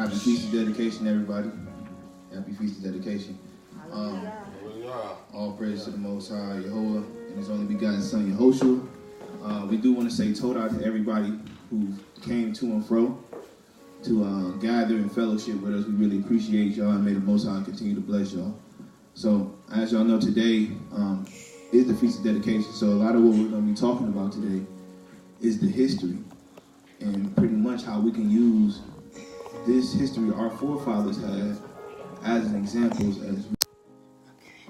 Happy Feast of Dedication, everybody. Happy Feast of Dedication. All praise to the Most High, Yehovah, and His only begotten Son, Yehoshua. We do want to say toda to everybody who came to and fro to gather and fellowship with us. We really appreciate y'all, and may the Most High continue to bless y'all. So, as y'all know, today is the Feast of Dedication. So, a lot of what we're going to be talking about today is the history, and pretty much how we can use this history our forefathers had as an examples as we.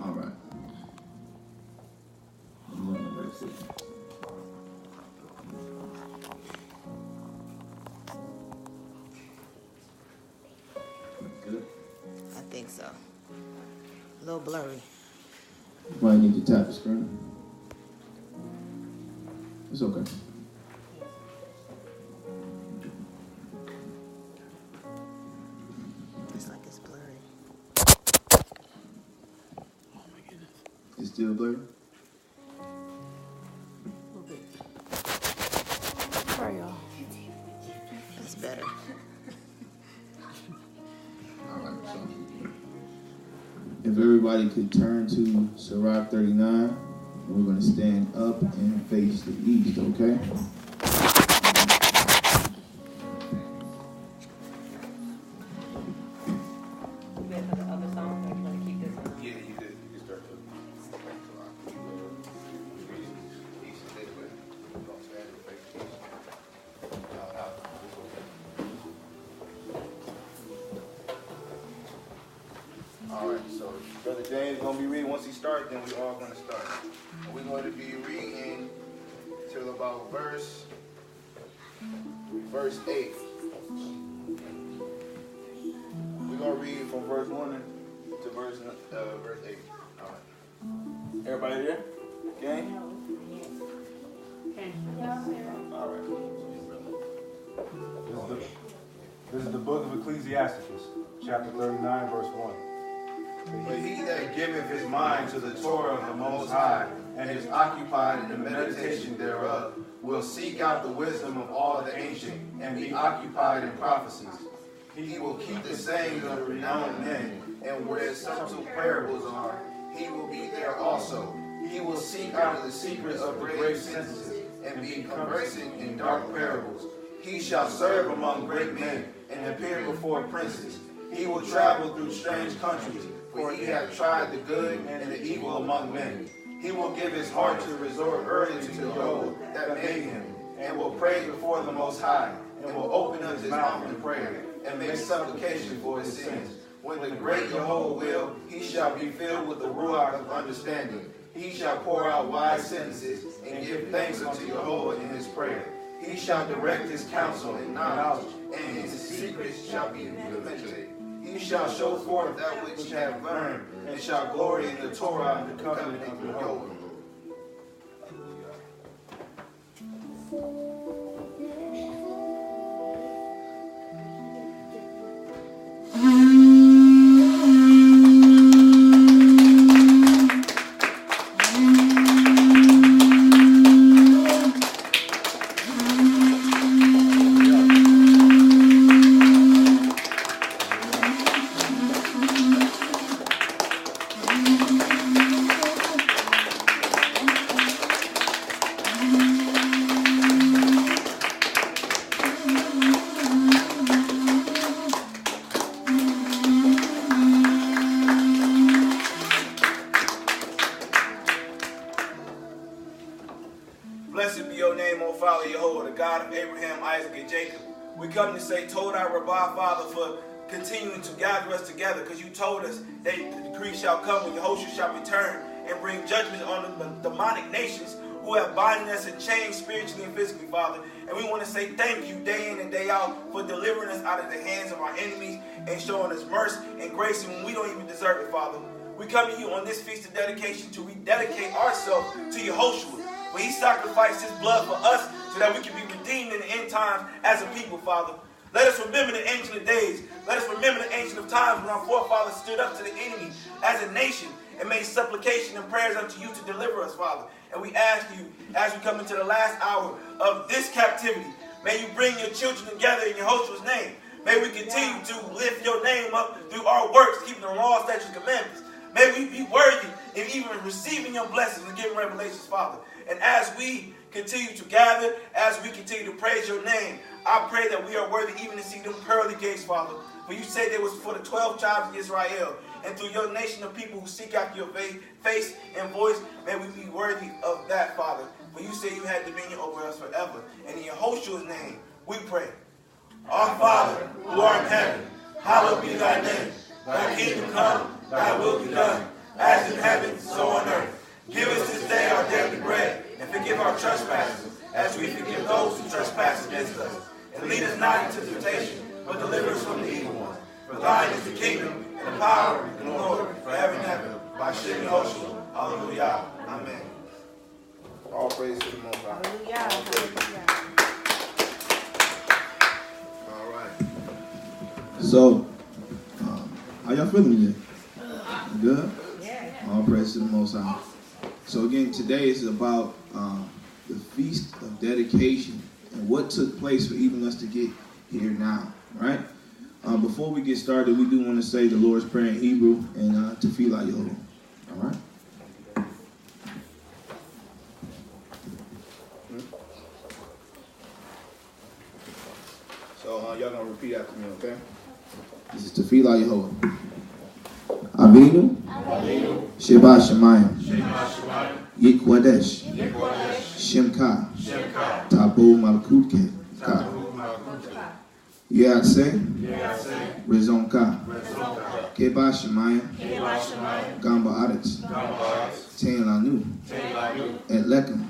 All right. Good. I think so. A little blurry. You might need to tap the screen. It's okay. It's like it's blurry. Oh my goodness. It's still blurry? A little bit. Sorry, y'all. That's better. All right, so if everybody could turn to Sirach 39, we're going to stand up and face the east, okay? Brother James is going to be reading. Once he starts, then we all going to start. And we're going to be reading till about verse 8. We're going to read from verse 1 to verse 8. All right. Everybody there? Okay? All right. This is the book of Ecclesiasticus, chapter 39, verse 1. But he that giveth his mind to the Torah of the Most High, and is occupied in the meditation thereof, will seek out the wisdom of all the ancient, and be occupied in prophecies. He will keep the sayings of renowned men, and where subtle parables are, he will be there also. He will seek out the secrets of the grave sentences, and be conversing in dark parables. He shall serve among great men, and appear before princes. He will travel through strange countries, for he hath tried the good and the evil among men. He will give his heart to resort early to Jehovah that made him, and will pray before the Most High, and will open up his mouth in prayer, and make supplication for his sins. When the great Jehovah will, he shall be filled with the ruach of understanding. He shall pour out wise sentences, and give thanks unto Jehovah in his prayer. He shall direct his counsel in knowledge, and his secrets shall be implemented. He shall show forth that which hath learned, and shall glory in the Torah and the covenant of Jehovah. Blessed be your name, O Father Yehovah, the God of Abraham, Isaac, and Jacob. We come to say, Toda Rabbah, Father, for continuing to gather us together, because you told us that the decree shall come when Yehoshua shall return and bring judgment on the demonic nations who have binding us in chains spiritually and physically, Father. And we want to say thank you day in and day out for delivering us out of the hands of our enemies and showing us mercy and grace when we don't even deserve it, Father. We come to you on this feast of dedication to rededicate ourselves to Yehoshua. For he sacrificed his blood for us so that we can be redeemed in the end times as a people, Father. Let us remember the ancient of days. Let us remember the ancient of times when our forefathers stood up to the enemy as a nation and made supplication and prayers unto you to deliver us, Father. And we ask you, as we come into the last hour of this captivity, may you bring your children together in Yehoshua's name. May we continue to lift your name up through our works, keeping the law, statutes, and commandments. May we be worthy in even receiving your blessings and giving revelations, Father. And as we continue to gather, as we continue to praise your name, I pray that we are worthy even to see them pearly gates, Father. For you said it was for the 12 tribes of Israel. And through your nation of people who seek after your face and voice, may we be worthy of that, Father. For you say you had dominion over us forever. And in Yehoshua's name, we pray. Our Father, who art in heaven, hallowed be thy name. Thy kingdom come, thy will be done, as in heaven, so on earth. Give us this day our daily bread, and forgive our trespasses, as we forgive those who trespass against us. And lead us not into temptation, but deliver us from the evil one. For thine is the kingdom, and the power, and the glory, forever and ever. By Shem Yehoshua. Hallelujah. Amen. All praise to the Most High. Hallelujah. All right. So, how y'all feeling today? Good? Yeah. All praise to the Most High. So again, today is about the Feast of Dedication and what took place for even us to get here now, right? Before we get started, we do want to say the Lord's Prayer in Hebrew and Tefillah Yehovah. All right? So y'all gonna repeat after me, okay? This is Tefillah Yehovah. Avinu, Sheba Shemayim, Yikwadesh, Shemka, Tabu Malkutke, Ka, Yatse, Rezonka, Keba Shemayim, Gamba Aretz, Ten Lanu, Et Lekem,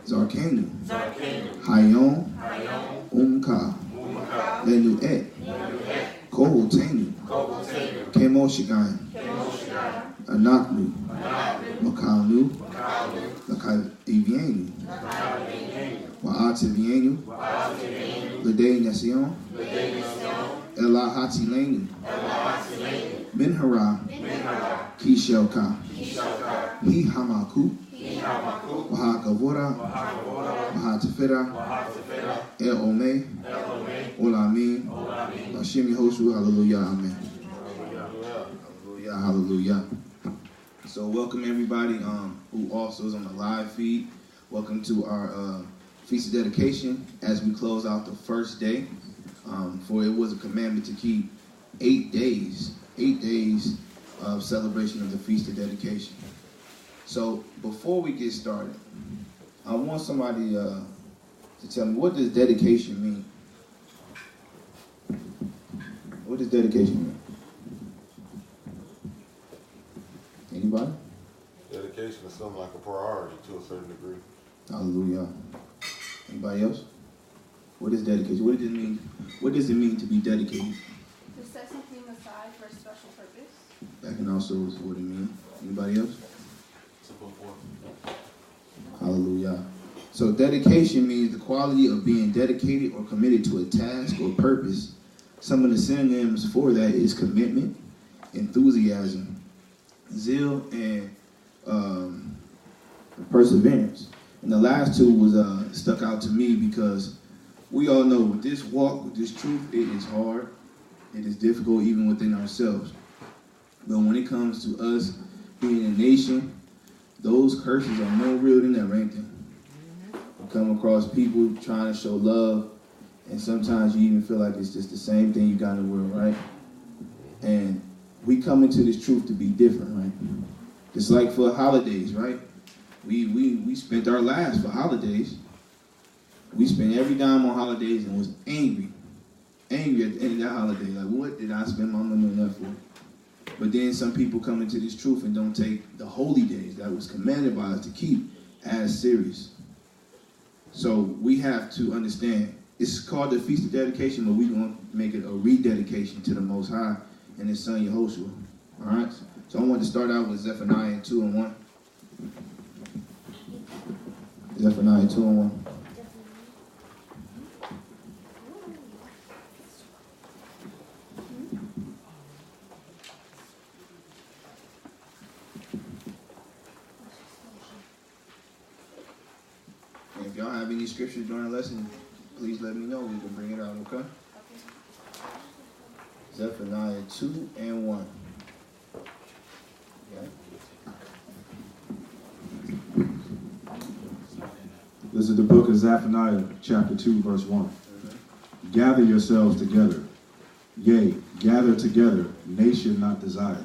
Zarkenu, Hayom, Umka, Lenu Et, Kohotenu, Kemo Shigayim, Anaknu, Makalnu, Lakavienu, Wa'ativienu, Lede Nasion, Elah Hatilenu, Minhara, Kishelka, Hi Hamaku, Wahakavora, Wahatefera, El Ome, Olamim, Hashem Yehoshua, hallelujah, amen. Hallelujah, hallelujah. So welcome everybody who also is on the live feed. Welcome to our Feast of Dedication as we close out the first day. For it was a commandment to keep 8 days of celebration of the Feast of Dedication. So before we get started, I want somebody to tell me, what does dedication mean? What does dedication mean? Anybody? Dedication is something like a priority to a certain degree. Hallelujah. Anybody else? What is dedication? What does it mean? What does it mean to be dedicated? To set something aside for a special purpose. That can also is what it means. Anybody else? Hallelujah. So dedication means the quality of being dedicated or committed to a task or purpose. Some of the synonyms for that is commitment, enthusiasm, zeal, and perseverance. And the last two was stuck out to me because we all know with this walk, with this truth, it is hard. It is difficult even within ourselves. But when it comes to us being a nation, those curses are more real than that, ain't they? You come across people trying to show love, and sometimes you even feel like it's just the same thing you got in the world, right? And we come into this truth to be different, right? Just like for holidays, right? We spent our lives for holidays. We spent every dime on holidays and was angry at the end of that holiday. Like, what did I spend my money on that for? But then some people come into this truth and don't take the holy days that was commanded by us to keep as serious. So we have to understand, it's called the Feast of Dedication, but we're going to make it a rededication to the Most High and His Son Yehoshua. All right? So I want to start out with Zephaniah 2:1. Zephaniah 2:1. And if y'all have any scriptures during the lesson, please let me know. We can bring it out, okay? Zephaniah 2 and 1. Okay. This is the book of Zephaniah, chapter 2, verse 1. Gather yourselves together. Yea, gather together, nation not desired.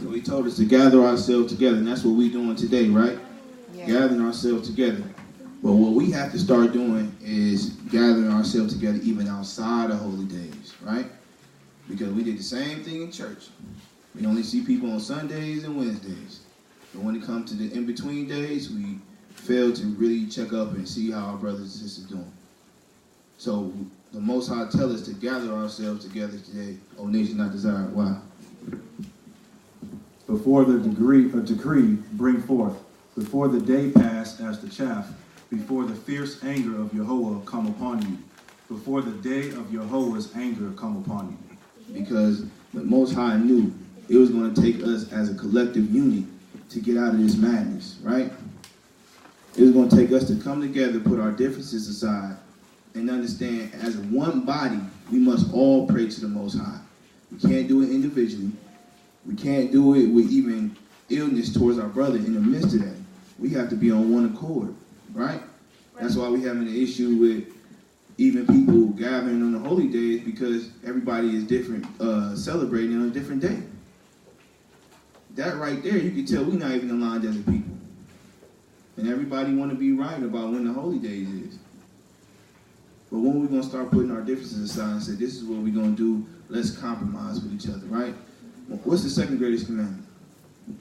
So he told us to gather ourselves together, and that's what we're doing today, right? Yeah. Gathering ourselves together. But what we have to start doing is gathering ourselves together even outside of holy days, right? Because we did the same thing in church. We only see people on Sundays and Wednesdays. But when it comes to the in-between days, we fail to really check up and see how our brothers and sisters doing. So the Most High tell us to gather ourselves together today, O nation not desired. Why? Before the decree bring forth, before the day pass as the chaff, before the fierce anger of Yahweh come upon you, before the day of Yahweh's anger come upon you. Because the Most High knew it was going to take us as a collective unit to get out of this madness, right? It was going to take us to come together, put our differences aside, and understand as one body, we must all pray to the Most High. We can't do it individually. We can't do it with even illness towards our brother in the midst of that. We have to be on one accord, right? That's why we're having an issue with even people gathering on the holy days, because everybody is different, celebrating on a different day. That right there, you can tell we're not even aligned as a people. And everybody want to be right about when the holy days is. But when we're going to start putting our differences aside and say, this is what we're going to do, let's compromise with each other, right? What's the second greatest commandment?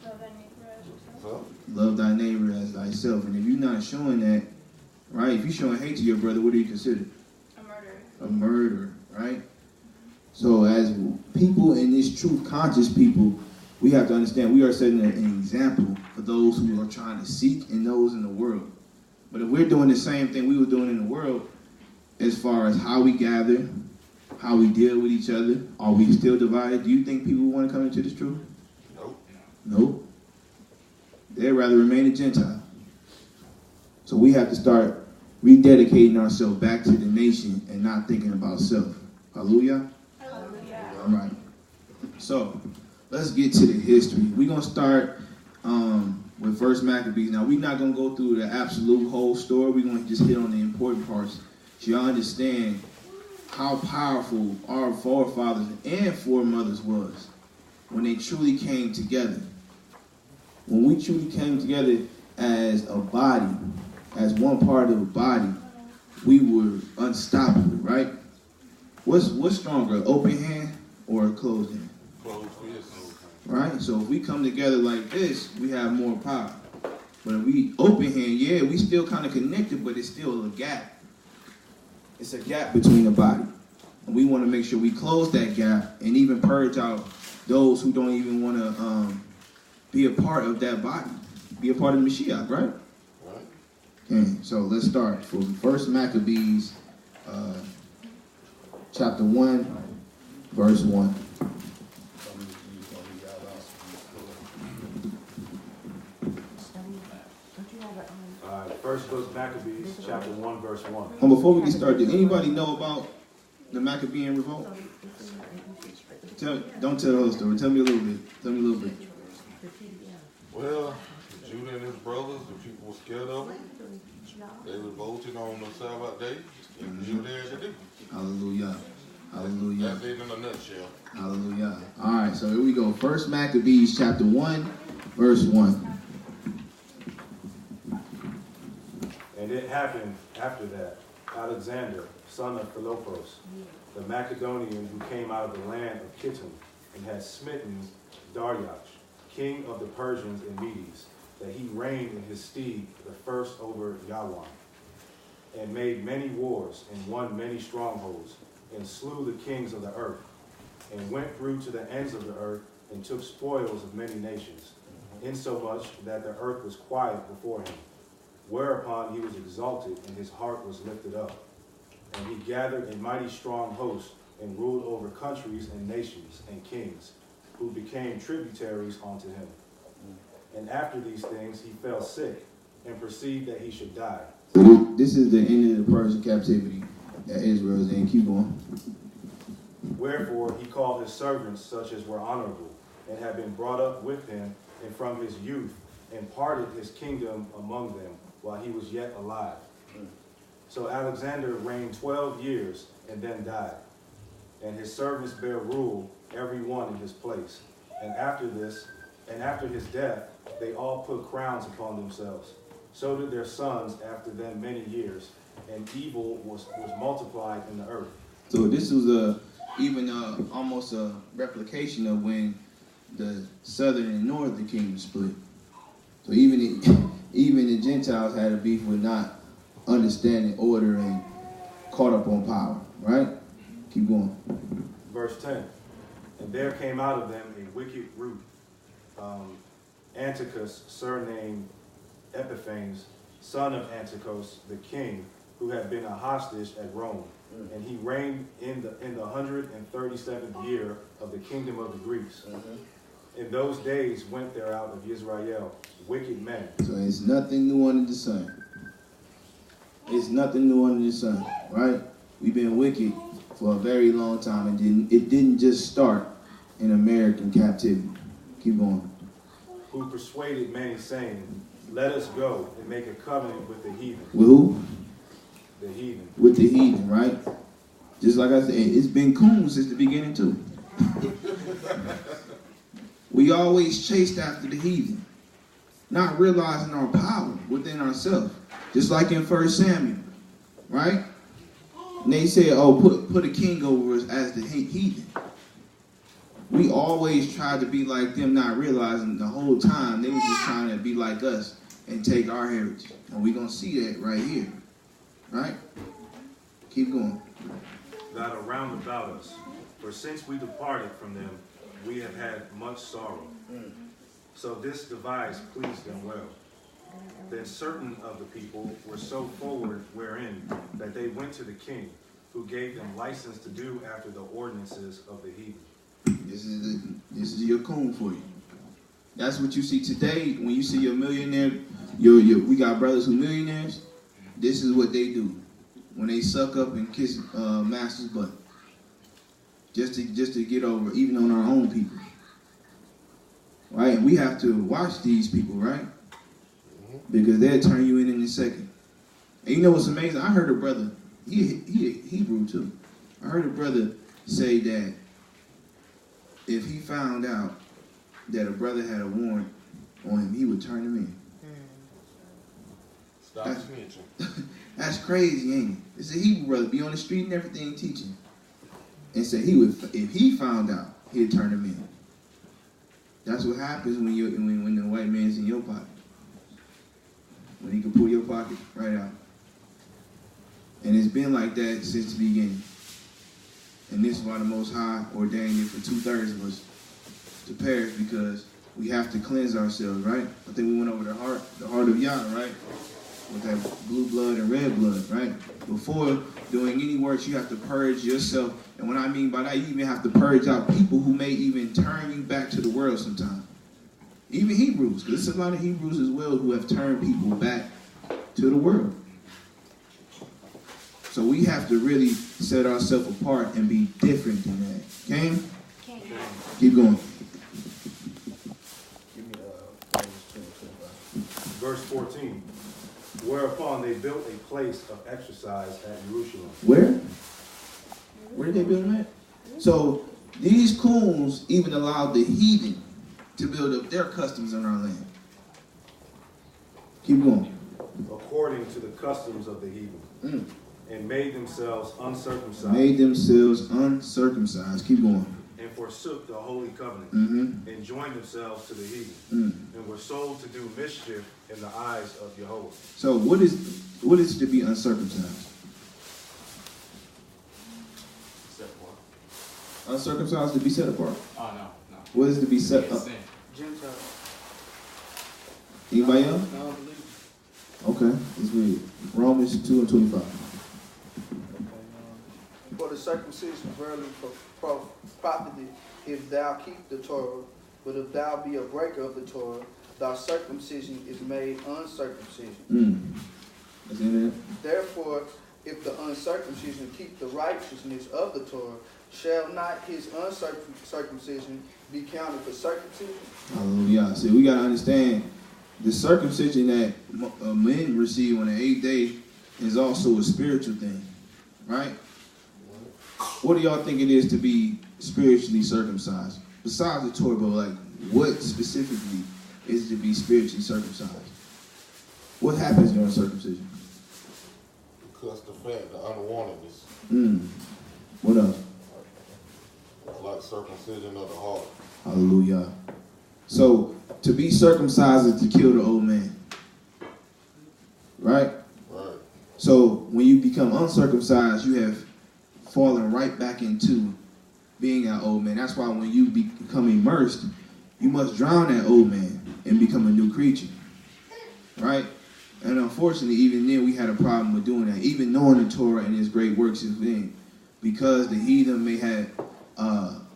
Love thy neighbor as yourself. So, Love thy neighbor as thyself. And if you're not showing that, right, if you're showing hate to your brother, what are you considered? A murderer. A murderer, right? So as people in this truth conscious people, we have to understand we are setting an example for those who are trying to seek and those in the world. But if we're doing the same thing we were doing in the world, as far as how we gather, how we deal with each other, are we still divided? Do you think people want to come into this truth? nope. Nope. They'd rather remain a Gentile. So we have to start rededicating ourselves back to the nation and not thinking about self. Hallelujah? Hallelujah. All right. So let's get to the history. We're going to start with First Maccabees. Now, we're not going to go through the absolute whole story. We're going to just hit on the important parts so y'all understand how powerful our forefathers and foremothers was when they truly came together. When we truly came together as a body, as one part of a body, we were unstoppable, right? What's stronger, an open hand or a closed hand? Close fist. Right? So if we come together like this, we have more power. But if we open hand, yeah, we still kind of connected, but it's still a gap. It's a gap between the body. And we want to make sure we close that gap and even purge out those who don't even want to be a part of that body. Be a part of the Mashiach, right? Right. Okay, so let's start from First Maccabees, chapter 1, verse 1. First book Maccabees, chapter 1, verse 1. And before we get started, did anybody know about the Maccabean revolt? Don't tell the whole story. Tell me a little bit. Tell me a little bit. Well, Judah and his brothers, the people were scared of him. They revolted on the Sabbath day, and Judah had to do. Hallelujah. Hallelujah. That's it in a nutshell. Hallelujah. All right, so here we go. First Maccabees, chapter 1, verse 1. And it happened after that, Alexander, son of Philopos, the Macedonian who came out of the land of Kittim, and had smitten Darius, king of the Persians and Medes, that he reigned in his stead the first over Yawan, and made many wars, and won many strongholds, and slew the kings of the earth, and went through to the ends of the earth, and took spoils of many nations, insomuch that the earth was quiet before him. Whereupon he was exalted, and his heart was lifted up. And he gathered a mighty strong host, and ruled over countries and nations and kings, who became tributaries unto him. And after these things he fell sick, and perceived that he should die. So this is the end of the Persian captivity that Israel is in. Keep going. Wherefore he called his servants such as were honorable, and had been brought up with him, and from his youth, and parted his kingdom among them, while he was yet alive. So Alexander reigned 12 years, and then died. And his servants bare rule, every one in his place. And after his death, they all put crowns upon themselves. So did their sons after them many years, and evil was multiplied in the earth. So this was almost a replication of when the southern and northern kingdom split. So even the Gentiles had a beef with not understanding order and caught up on power, right? Keep going. Verse 10. And there came out of them a wicked root, Antiochus, surnamed Epiphanes, son of Antiochus the king, who had been a hostage at Rome. And he reigned in the 137th year of the kingdom of the Greeks. In those days went there out of Israel wicked men. So it's nothing new under the sun. It's nothing new under the sun, right? We've been wicked for a very long time, and it didn't just start in American captivity. Keep going. Who persuaded many, saying, let us go and make a covenant with the heathen. With who? The heathen. With the heathen, right? Just like I said, it's been cool since the beginning too. We always chased after the heathen, not realizing our power within ourselves. Just like in 1 Samuel, right? And they said, oh, put a king over us as the heathen. We always tried to be like them, not realizing the whole time they were just trying to be like us and take our heritage. And we're going to see that right here, right? Keep going. That are round about us. For since we departed from them, we have had much sorrow. So this device pleased them well. Then certain of the people were so forward wherein that they went to the king, who gave them license to do after the ordinances of the heathen. This is your coon for you. That's what you see today when you see your millionaire. We got brothers who millionaires. This is what they do when they suck up and kiss master's butt, just to get over, even on our own people, right? And we have to watch these people, right? Because they'll turn you in a second. And you know what's amazing? I heard a brother, he Hebrew too. I heard a brother say that if he found out that a brother had a warrant on him, he would turn him in. Stop snitching. That's crazy, ain't it? It's a Hebrew brother, be on the street and everything teaching. And said he would, if he found out, he'd turn him in. That's what happens when the white man's in your pocket. When he can pull your pocket right out. And it's been like that since the beginning. And this is why the Most High ordained it for 2/3 of us to perish, because we have to cleanse ourselves, right? I think we went over the heart of Yah, right? With that blue blood and red blood, right? Before doing any works, you have to purge yourself. And what I mean by that, you even have to purge out people who may even turn you back to the world sometime. Even Hebrews, because there's a lot of Hebrews as well who have turned people back to the world. So we have to really set ourselves apart and be different than that. Okay? Keep going. Verse 14. Whereupon they built a place of exercise at Jerusalem. Where? Where did they build them at? So these coons even allowed the heathen to build up their customs on our land. Keep going. According to the customs of the heathen. And made themselves uncircumcised. Made themselves uncircumcised. Keep going. And forsook the holy covenant. And joined themselves to the heathen. And were sold to do mischief in the eyes of Jehovah. So what is to be uncircumcised? Set apart. Uncircumcised to be set apart. Oh no. What is to be set up? Gentile. Anybody else? Non-believers. Okay, let's read Romans 2:25. For the circumcision verily profiteth if thou keep the Torah, but if thou be a breaker of the Torah, thy circumcision is made uncircumcision. That's in there. Therefore if the uncircumcision keep the righteousness of the Torah, shall not his uncircumcision be counted for circumcision? Hallelujah. See, we got to understand the circumcision that men receive on the 8th day is also a spiritual thing, right? What do y'all think it is to be spiritually circumcised? Besides the Torah, but like, what specifically is to be spiritually circumcised? What happens during circumcision? Cuts the fat, the unwantedness. What else? It's like circumcision of the heart. Hallelujah. So, to be circumcised is to kill the old man. Right? Right. So, when you become uncircumcised, you have fallen right back into being that old man. That's why when you become immersed, you must drown that old man and become a new creature. Right? And unfortunately, even then, we had a problem with doing that. Even knowing the Torah and its great works is then, because the heathen may have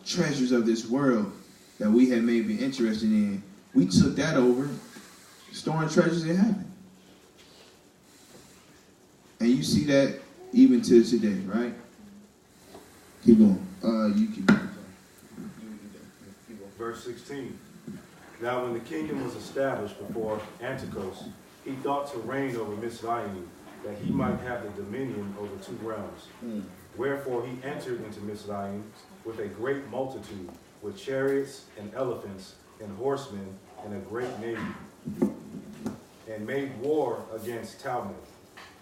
treasures of this world that we had maybe interested in, we took that over, storing treasures in heaven. And you see that even to today, right? Keep going. You keep going. Verse 16. Now when the kingdom was established before Antiochus, he thought to reign over Mizraim, that he might have the dominion over 2 realms. Wherefore he entered into Mizraim with a great multitude, with chariots and elephants and horsemen and a great navy, and made war against Talmud,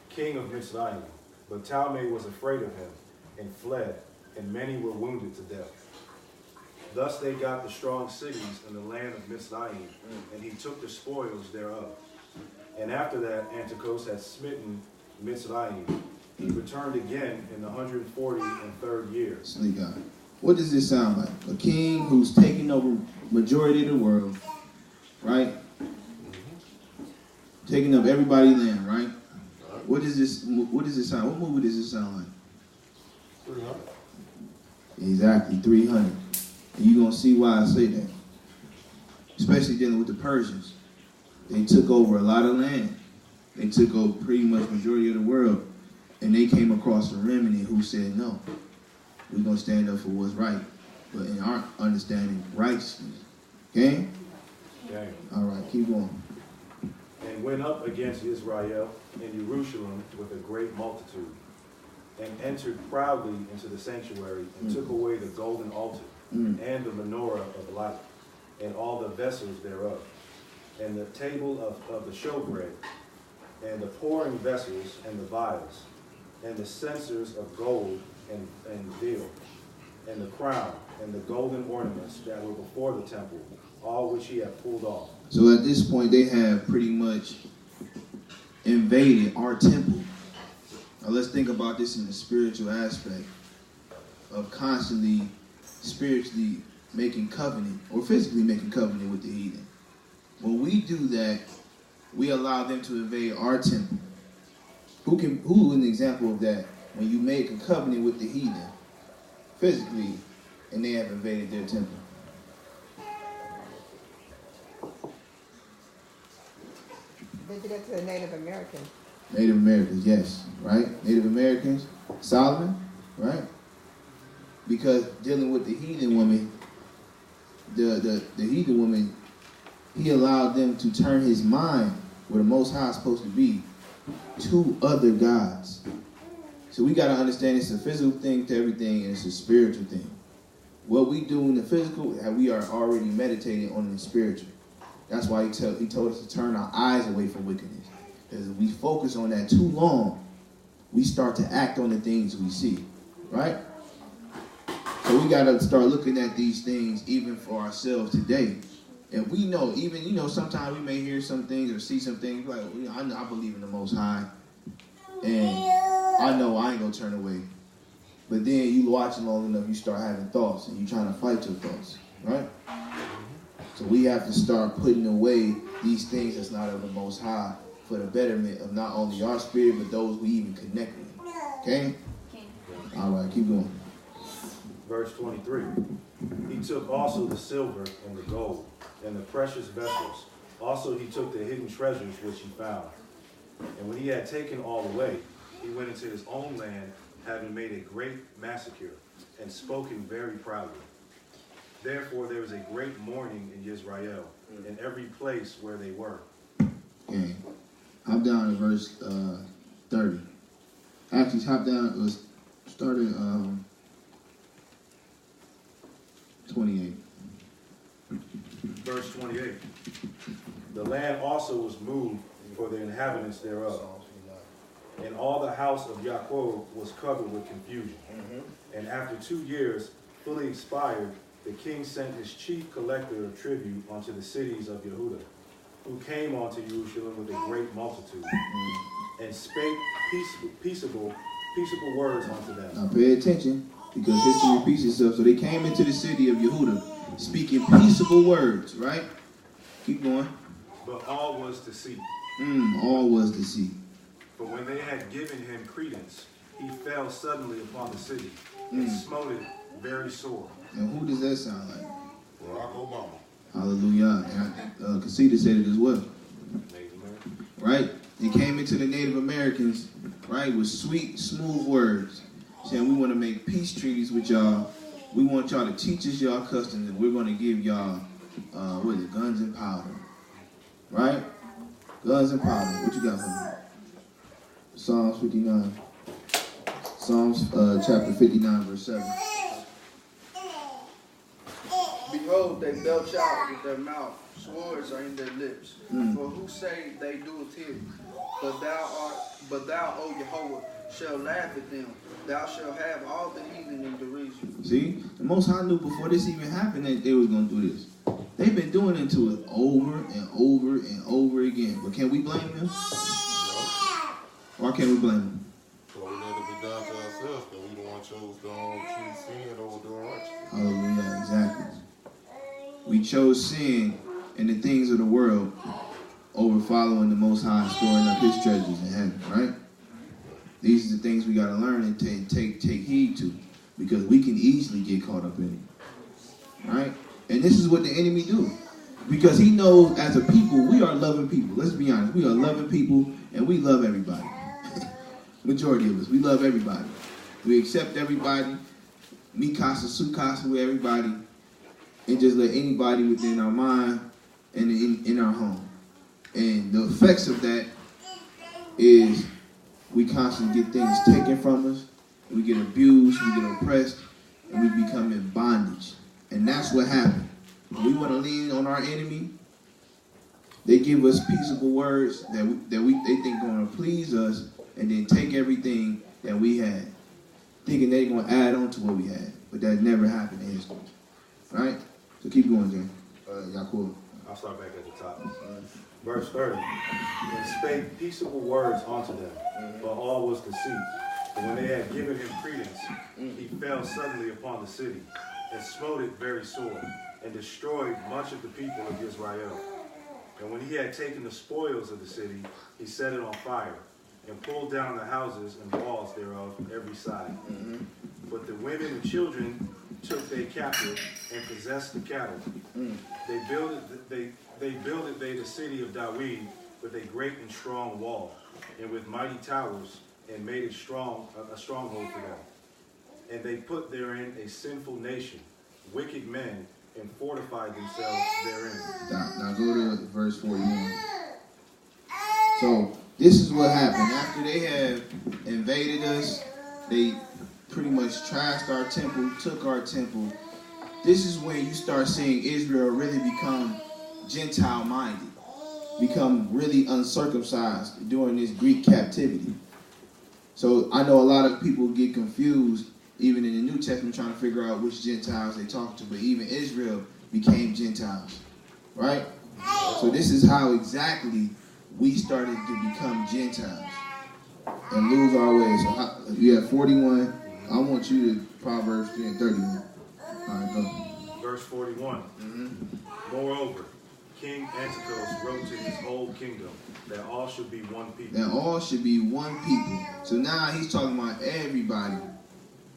king of Mizraim. But Talmud was afraid of him and fled, and many were wounded to death. Thus they got the strong cities in the land of Mizraim, and he took the spoils thereof. And after that, Antiochus had smitten Mizraim. He returned again in the 143rd year. God. What does this sound like? A king who's taking over majority of the world, right? Taking up everybody's land, right? What does this sound? What movie does this sound like? 300. Exactly, 300. And you're gonna see why I say that. Especially dealing with the Persians. They took over a lot of land. They took over pretty much majority of the world. And they came across a remnant who said, no, we're going to stand up for what's right. But in our understanding, righteousness. Okay? Okay. All right, keep going. And went up against Israel and Jerusalem with a great multitude, and entered proudly into the sanctuary, and took away the golden altar, and the menorah of light, and all the vessels thereof, and the table of the showbread, and the pouring vessels, and the vials, and the censers of gold and veal, and the crown, and the golden ornaments that were before the temple, all which he had pulled off. So at this point, they have pretty much invaded our temple. Now let's think about this in the spiritual aspect of constantly, spiritually making covenant, or physically making covenant with the heathen. When we do that, we allow them to invade our temple. Who is an example of that? When you make a covenant with the heathen, physically, and they have invaded their temple. They did that to the Native Americans. Native Americans, yes, right? Native Americans, Solomon, right? Because dealing with the heathen woman, the heathen woman, he allowed them to turn his mind where the Most High is supposed to be to other gods. So we got to understand it's a physical thing to everything, and it's a spiritual thing. What we do in the physical, we are already meditating on the spiritual. That's why he told us to turn our eyes away from wickedness. Because if we focus on that too long, we start to act on the things we see, right? So we got to start looking at these things even for ourselves today. And we know, even, sometimes we may hear some things or see some things like, I believe in the Most High. And I know I ain't going to turn away. But then you watching long enough, you start having thoughts and you trying to fight your thoughts, right? So we have to start putting away these things that's not of the Most High for the betterment of not only our spirit, but those we even connect with. Okay? All right, keep going. Verse 23. He took also the silver and the gold and the precious vessels. Also he took the hidden treasures which he found. And when he had taken all away, he went into his own land, having made a great massacre, and spoken very proudly. Therefore there was a great mourning in Israel, in every place where they were. Okay. Hop down to verse 30. Actually, hop down, start at 28. Verse 28. The land also was moved for the inhabitants thereof. And all the house of Jacob was covered with confusion. And after 2 years, fully expired, the king sent his chief collector of tribute unto the cities of Yehudah, who came unto Jerusalem with a great multitude, and spake peaceable words unto them. Now pay attention, because history repeats itself. So they came into the city of Yehudah, speaking peaceable words, right? Keep going. But all was deceit. All was deceit. For when they had given him credence, he fell suddenly upon the city, and smote it very sore. And who does that sound like? Barack Obama. Hallelujah. And Casita said it as well. Right? They came into the Native Americans, right, with sweet, smooth words, saying we want to make peace treaties with y'all. We want y'all to teach us y'all customs, and we're going to give y'all, guns and powder. Right? Guns and powder. What you got for me? Psalms 59. Psalms chapter 59, verse 7. Behold, they belch out with their mouth, swords are in their lips. For who say they do it here? But thou, O Jehovah, shall laugh at them. Thou shalt have all the heathen in derision. See, the Most High knew before this even happened that they was going to do this. They've been doing it to it over and over and over again. But can we blame them? Why can't we blame them? So we let it be done to ourselves, because we don't want to choose sin over doing righteousness. Hallelujah, exactly. We chose sin and the things of the world over following the Most High, storing up his treasures in heaven, right? These are the things we got to learn and take heed to, because we can easily get caught up in it, right? And this is what the enemy do, because he knows as a people, we are loving people. Let's be honest. We are loving people, and we love everybody. Majority of us, we love everybody. We accept everybody, mi casa, su casa with everybody, and just let anybody within our mind and in our home. And the effects of that is we constantly get things taken from us, we get abused, we get oppressed, and we become in bondage. And that's what happened. When we want to lean on our enemy, they give us peaceable words that they think going to please us, and then take everything that we had, thinking they're going to add on to what we had. But that never happened in history. Right? So keep going, Jay. Yaakov. I'll start back at the top. Verse 30. And spake peaceable words unto them, but all was deceit. And when they had given him credence, he fell suddenly upon the city, and smote it very sore, and destroyed much of the people of Israel. And when he had taken the spoils of the city, he set it on fire, and pulled down the houses and walls thereof from every side. But the women and children took they captive, and possessed the cattle. They builded the city of David with a great and strong wall, and with mighty towers, and made a stronghold for them. And they put therein a sinful nation, wicked men, and fortified themselves therein. Now go to verse 41. So this is what happened. After they have invaded us, they pretty much trashed our temple, took our temple. This is when you start seeing Israel really become Gentile-minded, become really uncircumcised during this Greek captivity. So I know a lot of people get confused, even in the New Testament, trying to figure out which Gentiles they talk to, but even Israel became Gentiles, right? So this is how exactly we started to become Gentiles and lose our ways. So you have 41. I want you to Proverbs 3 and 31. All right, go. Verse 41. Moreover, King Antiochus wrote to his whole kingdom that all should be one people. That all should be one people. So now he's talking about everybody.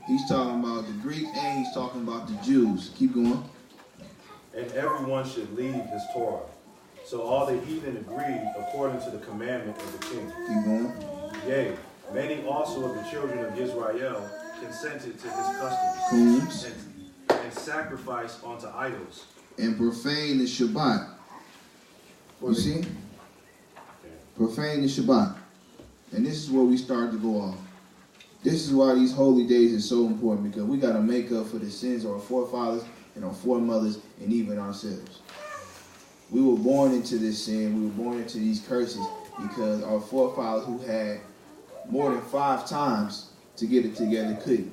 He's talking about the Greeks and he's talking about the Jews. Keep going. And everyone should leave his Torah. So all the heathen agreed according to the commandment of the king. Keep going. Yea, Many also of the children of Israel consented to his customs Coons, and sacrificed unto idols. and profane the Shabbat. You see? Profane the Shabbat. And this is where we start to go off. This is why these holy days are so important, because we got to make up for the sins of our forefathers and our foremothers and even ourselves. We were born into this sin. We were born into these curses because our forefathers who had more than 5 times to get it together couldn't.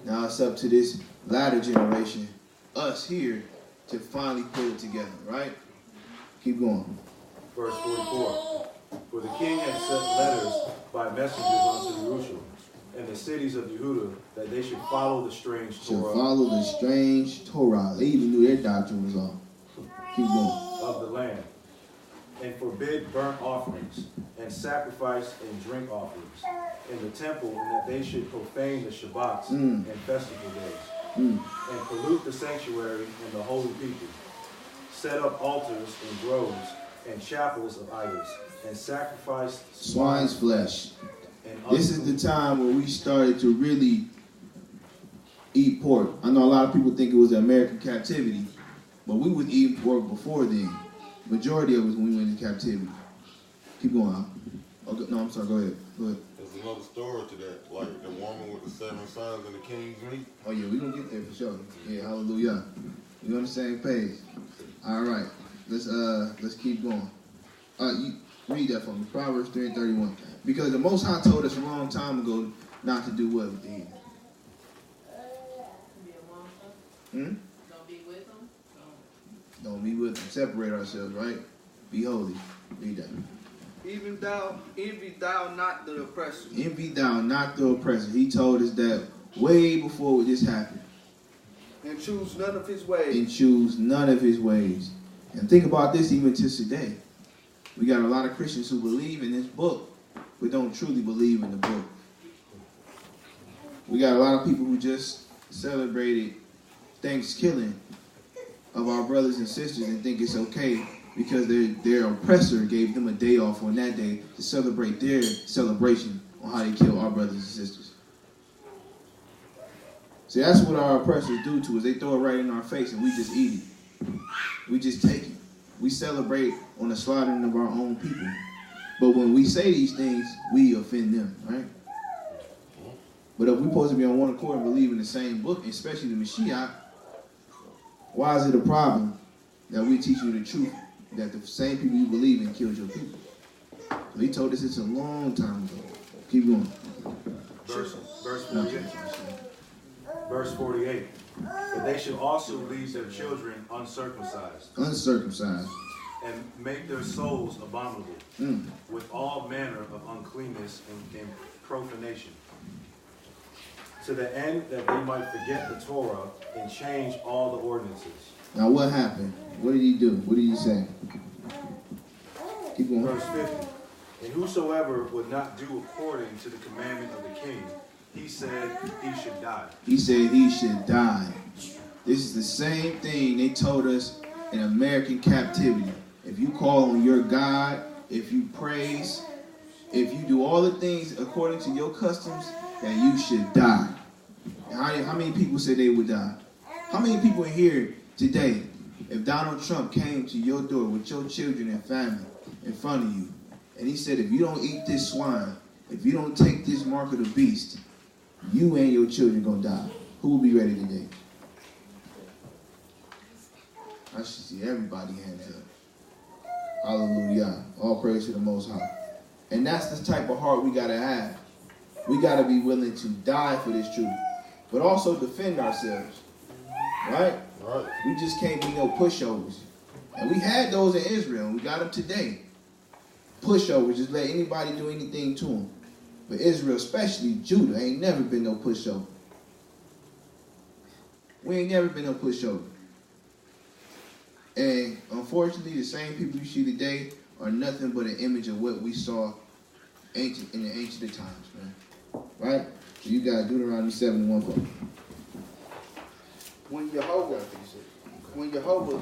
Now it's up to this latter generation, us here, to finally put it together, right? Keep going. Verse 44. For the king had sent letters by messengers unto Jerusalem and the cities of Yehuda that they should follow the strange Should Torah follow the strange Torah. They even knew their doctrine was off. Keep going. of the land, and forbid burnt offerings, and sacrifice and drink offerings in the temple, and that they should profane the Shabbats and festival days, and pollute the sanctuary and the holy people, set up altars and groves and chapels of idols, and sacrifice Swine's flesh. and This is the time where we started to really eat pork. I know a lot of people think it was the American captivity, but we would eat pork before then. Majority of us when we went into captivity. Keep going, Al. Okay, no, I'm sorry. Go ahead. Go ahead. There's another story to that, like the woman with the 7 sons and the king's meat. Oh yeah, we're gonna get there for sure. Yeah, hallelujah. We're on the same page. All right. Let's keep going. You read that for me. Proverbs 3:31. Because the Most High told us a long time ago not to do what with the heathen. Don't be with them. Don't be with them. Separate ourselves, right? Be holy. Read that. Envy thou not the oppressor. Envy thou not the oppressor. He told us that way before this happened. And choose none of his ways. And choose none of his ways. And think about this even to today. We got a lot of Christians who believe in this book, but don't truly believe in the book. We got a lot of people who just celebrated Thanksgiving of our brothers and sisters and think it's okay because their oppressor gave them a day off on that day to celebrate their celebration on how they kill our brothers and sisters. See, that's what our oppressors do to us. They throw it right in our face and we just eat it. We just take it. We celebrate on the slaughtering of our own people. But when we say these things, we offend them, right? But if we're supposed to be on one accord and believe in the same book, especially the Mashiach, why is it a problem that we teach you the truth that the same people you believe in killed your people? So he told us this a long time ago. Keep going. Verse 48. Verse 48. But they should also leave their children uncircumcised. Uncircumcised. And make their souls abominable with all manner of uncleanness and profanation, to the end that they might forget the Torah and change all the ordinances. Now what happened? What did he do? What did he say? Keep going. Verse 50. And whosoever would not do according to the commandment of the king, he said he should die. He said he should die. This is the same thing they told us in American captivity. If you call on your God, if you praise, if you do all the things according to your customs, then you should die. And how many people said they would die? How many people in here today, if Donald Trump came to your door with your children and family in front of you, and he said, if you don't eat this swine, if you don't take this mark of the beast, you and your children gonna die. Who will be ready today? I should see everybody hands up. Hallelujah. All praise to the Most High. And that's the type of heart we got to have. We got to be willing to die for this truth, but also defend ourselves. Right? Right. We just can't be no pushovers. And we had those in Israel, and we got them today. Pushovers, just let anybody do anything to them. But Israel, especially Judah, ain't never been no pushover. We ain't never been no pushover. And unfortunately, the same people you see today are nothing but an image of what we saw in the ancient times, man. Right? So you got Deuteronomy 7:1. When Jehovah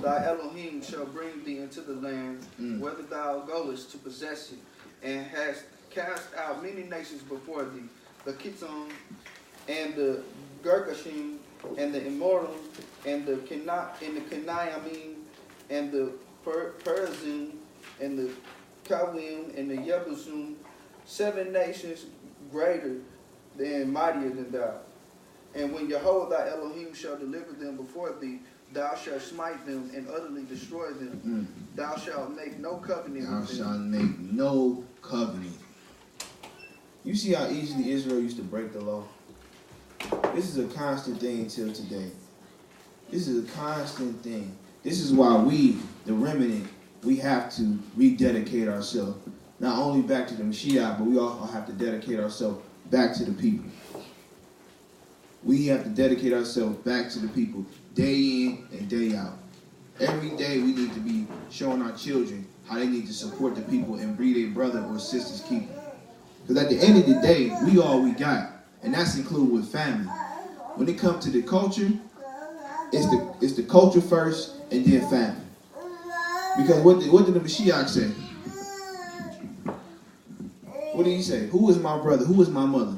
thy Elohim shall bring thee into the land, whether thou goest to possess it, and hast cast out many nations before thee, the Kittim, and the Girgashim, and the Immortal, and the Kenayamim, and the Perizim, and the Kawim, and the Yebusum, 7 nations greater than, mightier than thou. And when Jehovah thy Elohim shall deliver them before thee, thou shalt smite them and utterly destroy them. Thou shalt make no covenant Thou with them. shalt make no covenant. You see how easily Israel used to break the law? This is a constant thing until today. This is a constant thing. This is why we, the remnant, we have to rededicate ourselves. Not only back to the Mashiach, but we also have to dedicate ourselves back to the people. We have to dedicate ourselves back to the people day in and day out. Every day we need to be showing our children how they need to support the people and be their brother or sister's keeper. Because at the end of the day, we all we got. And that's included with family. When it comes to the culture, it's the culture first and then family. Because what did the Mashiach say? What did he say? Who is my brother? Who is my mother?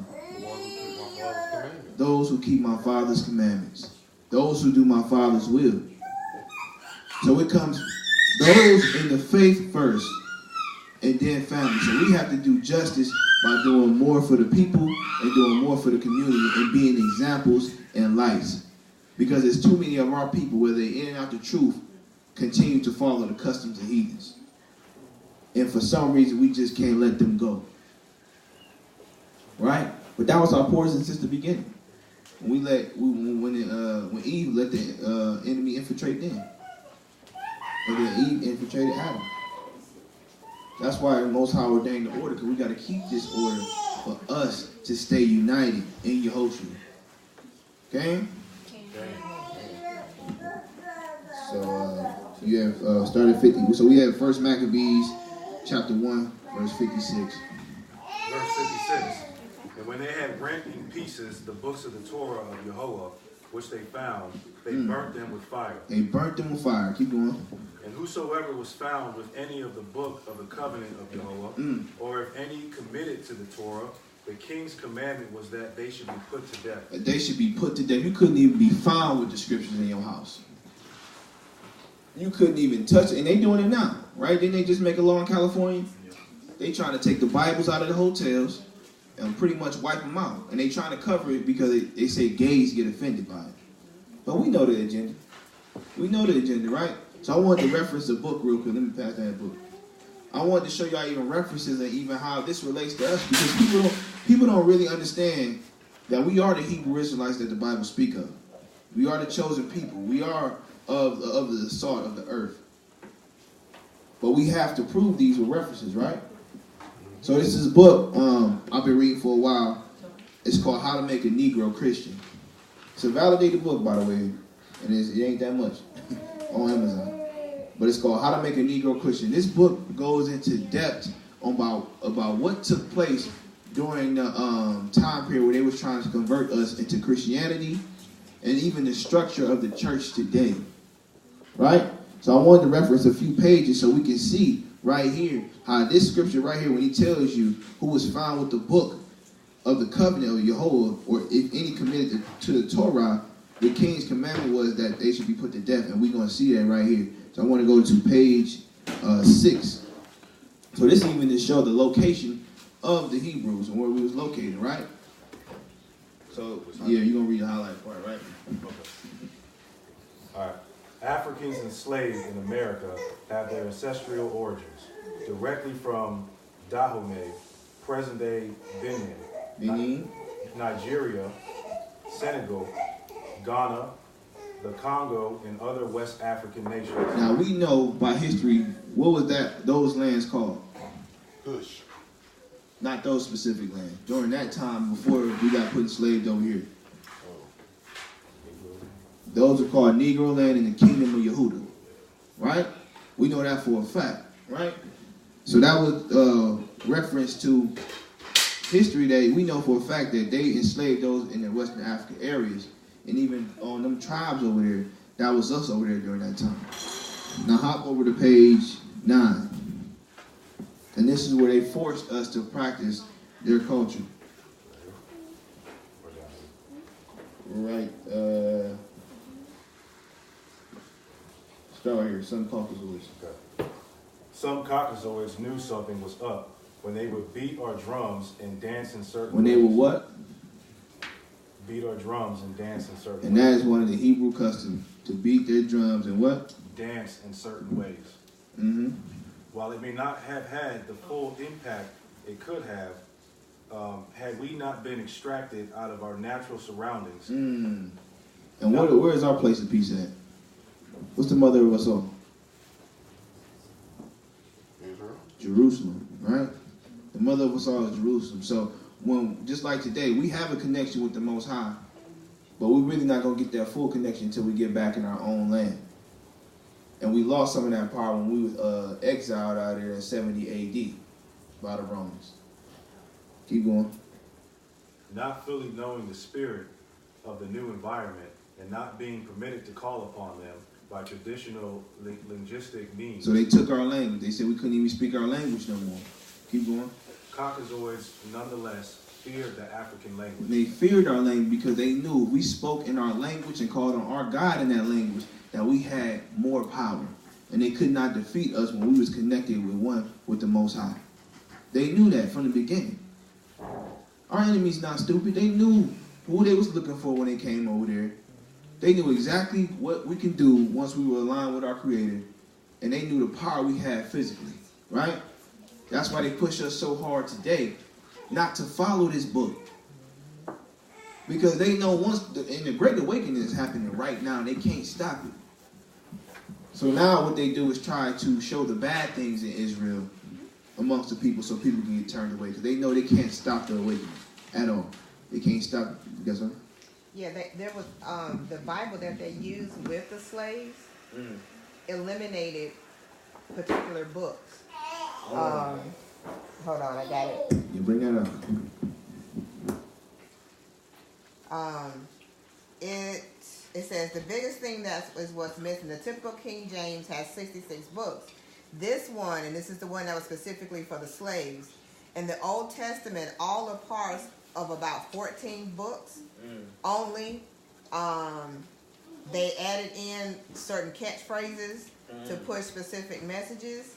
Those who keep my Father's commandments. Those who do my Father's will. So it comes those in the faith first and then family. So we have to do justice by doing more for the people and doing more for the community and being examples and lights. Because there's too many of our people, whether they're in and out the truth, continue to follow the customs of heathens. And for some reason, we just can't let them go. Right? But that was our portion since the beginning. When Eve let the enemy infiltrate them. And then Eve infiltrated Adam. That's why the Most High ordained the order, because we got to keep this order for us to stay united in Yehoshua. Okay? So you have started 50. So we have 1 Maccabees chapter 1, verse 56. Verse 56. And when they had rent in pieces the books of the Torah of Yehovah, which they found, they burnt them with fire. They burnt them with fire. Keep going. And whosoever was found with any of the book of the covenant of Yehovah, or if any committed to the Torah, the king's commandment was that they should be put to death. They should be put to death. You couldn't even be found with the scriptures in your house. You couldn't even touch it. And they doing it now, right? Didn't they just make a law in California? They trying to take the Bibles out of the hotels and pretty much wipe them out. And they trying to cover it because they say gays get offended by it. But we know the agenda. We know the agenda, right? So I wanted to reference the book real quick. Let me pass that book. I wanted to show y'all even references and even how this relates to us, because people don't really understand that we are the Hebrew Israelites that the Bible speak of. We are the chosen people. We are of the salt of the earth. But we have to prove these with references, right? So this is a book I've been reading for a while. It's called How to Make a Negro Christian. It's a validated book, by the way, and it ain't that much on Amazon. But it's called How to Make a Negro Christian. This book goes into depth about what took place during the time period where they was trying to convert us into Christianity, and even the structure of the church today. Right? So I wanted to reference a few pages so we can see right here how this scripture right here, when he tells you who was found with the book of the covenant of Yehovah, or if any committed to the Torah, the king's commandment was that they should be put to death. And we're going to see that right here. So I want to go to page 6. So this even to show the location of the Hebrews and where we was located, right? So, yeah, you're going to read the highlight part, right? Okay. All right. Africans enslaved in America have their ancestral origins directly from Dahomey, present-day Benin, Nigeria, Senegal, Ghana, the Congo, and other West African nations. Now we know by history, what was those lands called? Kush. Not those specific lands. During that time, before we got put enslaved over here. Those are called Negro land in the kingdom of Yehuda. Right? We know that for a fact. Right? So that was reference to history that we know for a fact that they enslaved those in the Western African areas. And even on them tribes over there, that was us over there during that time. Now hop over to page 9. And this is where they forced us to practice their culture. Right. Start here. Some Caucasoids. Okay. Some Caucasoids knew something was up when they would beat our drums and dance in certain When they ways. were what? Beat our drums and dance in certain And ways. that is one of the Hebrew customs, to beat their drums and what? Dance in certain ways. Mm-hmm. While it may not have had the full impact it could have, had we not been extracted out of our natural surroundings. Mm. And where is our place of peace at? What's the mother of us all? Israel. Jerusalem, right? The mother of us all is Jerusalem. So when, just like today, we have a connection with the Most High, but we're really not going to get that full connection until we get back in our own land. And we lost some of that power when we was exiled out there in 70 A.D. by the Romans. Keep going. Not fully knowing the spirit of the new environment and not being permitted to call upon them by traditional linguistic means. So they took our language. They said we couldn't even speak our language no more. Keep going. Caucasoids nonetheless feared the African language. They feared our language because they knew if we spoke in our language and called on our God in that language, that we had more power. And they could not defeat us when we was connected with the Most High. They knew that from the beginning. Our enemies not stupid. They knew who they was looking for when they came over there. They knew exactly what we can do once we were aligned with our Creator. And they knew the power we had physically, right? That's why they push us so hard today not to follow this book. Because they know and the Great Awakening is happening right now, and they can't stop it. So now what they do is try to show the bad things in Israel amongst the people so people can get turned away. Because they know they can't stop the awakening at all. They can't stop it. You got something? Yeah, there was the Bible that they used with the slaves eliminated particular books. Hold on, I got it. You bring that up. It says the biggest thing is what's missing. The typical King James has 66 books. This one, and this is the one that was specifically for the slaves, in the Old Testament, all are parts of about 14 books only. They added in certain catchphrases to push specific messages.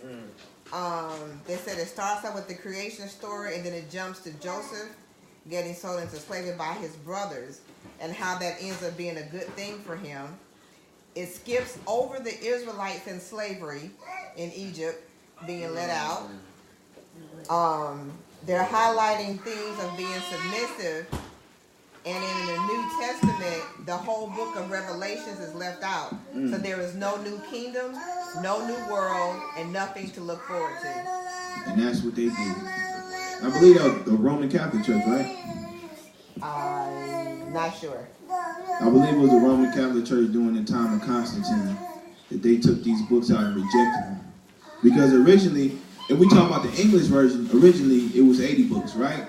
They said it starts out with the creation story, and then it jumps to Joseph getting sold into slavery by his brothers, and how that ends up being a good thing for him. It skips over the Israelites in slavery in Egypt being let out. They're highlighting themes of being submissive, and in the New Testament, the whole book of Revelations is left out. So there is no new kingdom, no new world, and nothing to look forward to. And that's what they did. I believe that was the Roman Catholic Church, right? I'm not sure. I believe it was the Roman Catholic Church during the time of Constantine that they took these books out and rejected them. Because originally, if we talk about the English version, originally it was 80 books, right?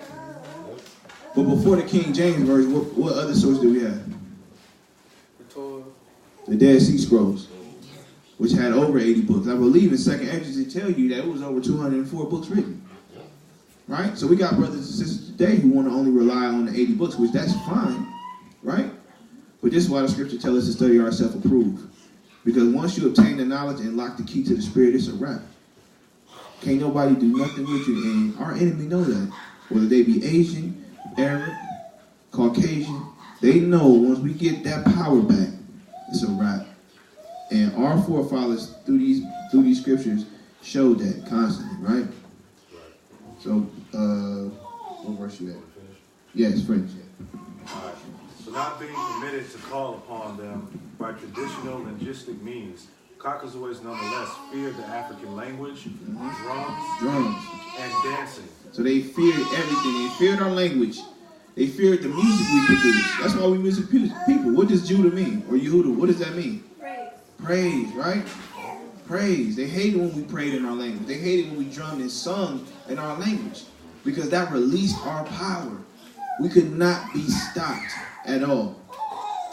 But before the King James version, what other source do we have? The Torah. The Dead Sea Scrolls, which had over 80 books. I believe in 2nd Esdras they tell you that it was over 204 books written. Right? So we got brothers and sisters today who want to only rely on the 80 books, which that's fine, right? But this is why the scripture tells us to study ourselves approved. Because once you obtain the knowledge and lock the key to the spirit, it's a wrap. Can't nobody do nothing with you, and our enemy know that. Whether they be Asian, Arab, Caucasian, they know once we get that power back, it's a wrap. And our forefathers through these scriptures showed that constantly, right? So, what verse you at? Yes, French. Alright. So not being permitted to call upon them by traditional linguistic means, Caucasoids nonetheless feared the African language, drums, and dancing. So they feared everything. They feared our language. They feared the music we produce. That's why we music people. What does Judah mean? Or Yehuda, what does that mean? Praise. Praise, right? Praise. They hated when we prayed in our language. They hated when we drummed and sung in our language. Because that released our power. We could not be stopped at all.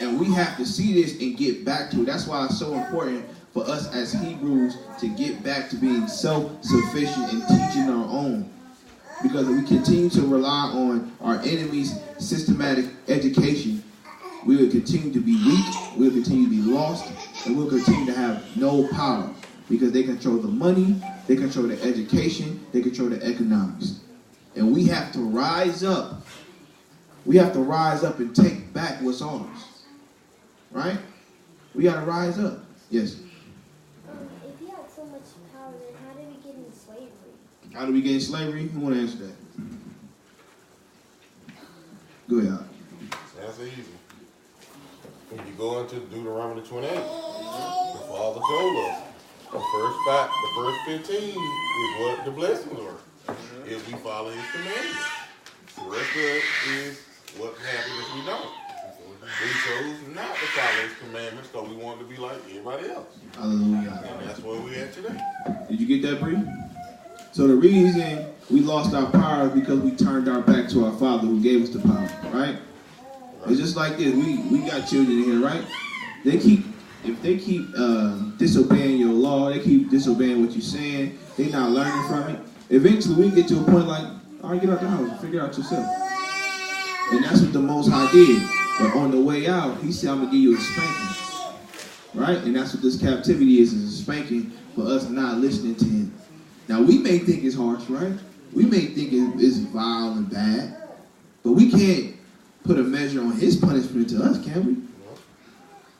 And we have to see this and get back to it. That's why it's so important for for us as Hebrews to get back to being self-sufficient and teaching our own. Because if we continue to rely on our enemy's systematic education, we will continue to be weak, we will continue to be lost, and we'll continue to have no power. Because they control the money, they control the education, they control the economics. And we have to rise up. We have to rise up and take back what's ours. Right? We got to rise up. Yes? If you had so much power, then how did we get into slavery? How do we get in slavery? Who want to answer that? Go ahead. That's easy. When you go into Deuteronomy 28, the Father told us the first 15 is what the blessings are. If we follow His commandments. The rest of it is what happens if we don't. We chose not to follow His commandments because we wanted to be like everybody else. Hallelujah. And that's where we're at today. Did you get that, Bree? So the reason we lost our power is because we turned our back to our Father who gave us the power, right? It's just like this. We got children in here, right? If they keep disobeying your law, they keep disobeying what you're saying, they're not learning from it. Eventually we get to a point like, all right, get out the house and figure it out yourself. And that's what the Most High did. But on the way out, He said, I'm going to give you a spanking. Right? And that's what this captivity is a spanking for us not listening to Him. Now, we may think it's harsh, right? We may think it's vile and bad. But we can't put a measure on His punishment to us, can we?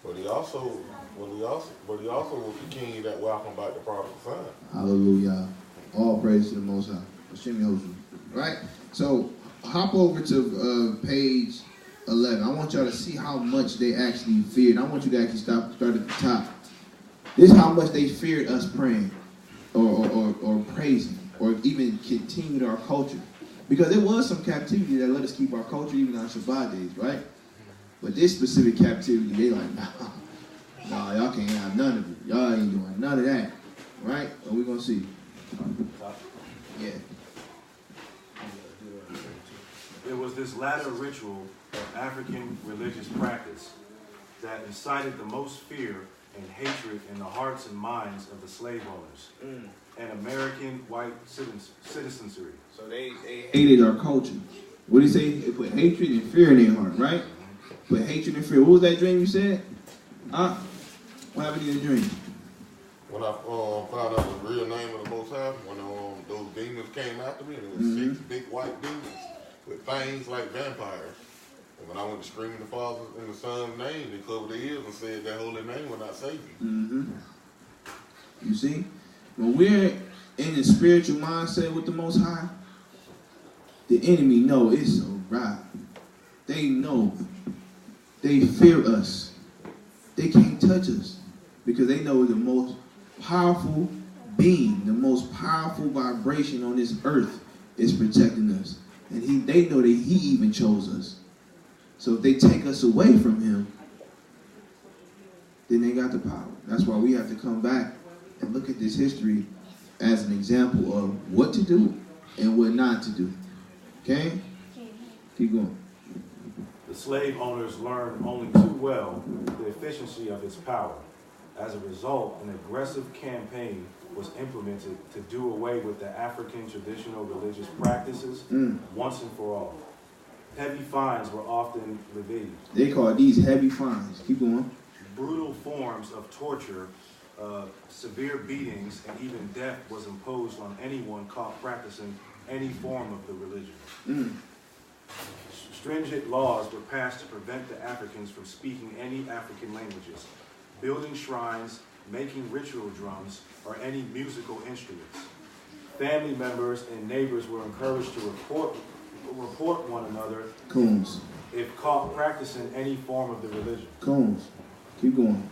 But he also was the king that welcomed back the prodigal son. Hallelujah. All praise to the Most High. Hashem Yahushua. Right? So, hop over to page 11. I want y'all to see how much they actually feared. I want you to actually start at the top. This is how much they feared us praying or praising or even continued our culture. Because there was some captivity that let us keep our culture even on Shabbat days, right? But this specific captivity, they like, nah, y'all can't have none of it. Y'all ain't doing none of that. Right? What we gonna see? Yeah. It was this latter ritual of African religious practice that incited the most fear and hatred in the hearts and minds of the slave owners and American white citizenry. So they hated our culture. What did he say? They put hatred and fear in their heart, right? Put hatred and fear. What was that dream you said? What happened in the dream? When I found out the real name of the Most High, when those demons came after me, and it was 6 big white demons with fangs like vampires. And when I went to screaming the Father and the Son's name, they covered their ears and said that holy name will not save you. You see? When we're in the spiritual mindset with the Most High, the enemy know it's a wrap. They know. They fear us. They can't touch us because they know the most powerful being, the most powerful vibration on this earth is protecting us. And they know that He even chose us. So if they take us away from Him, then they got the power. That's why we have to come back and look at this history as an example of what to do and what not to do. Okay? Keep going. The slave owners learned only too well the efficiency of its power. As a result, an aggressive campaign was implemented to do away with the African traditional religious practices once and for all. Heavy fines were often levied. They call these heavy fines. Keep going. Brutal forms of torture, severe beatings, and even death was imposed on anyone caught practicing any form of the religion. Stringent laws were passed to prevent the Africans from speaking any African languages, building shrines, making ritual drums, or any musical instruments. Family members and neighbors were encouraged to report one another Coons. if caught practicing any form of the religion. Coons. Keep going.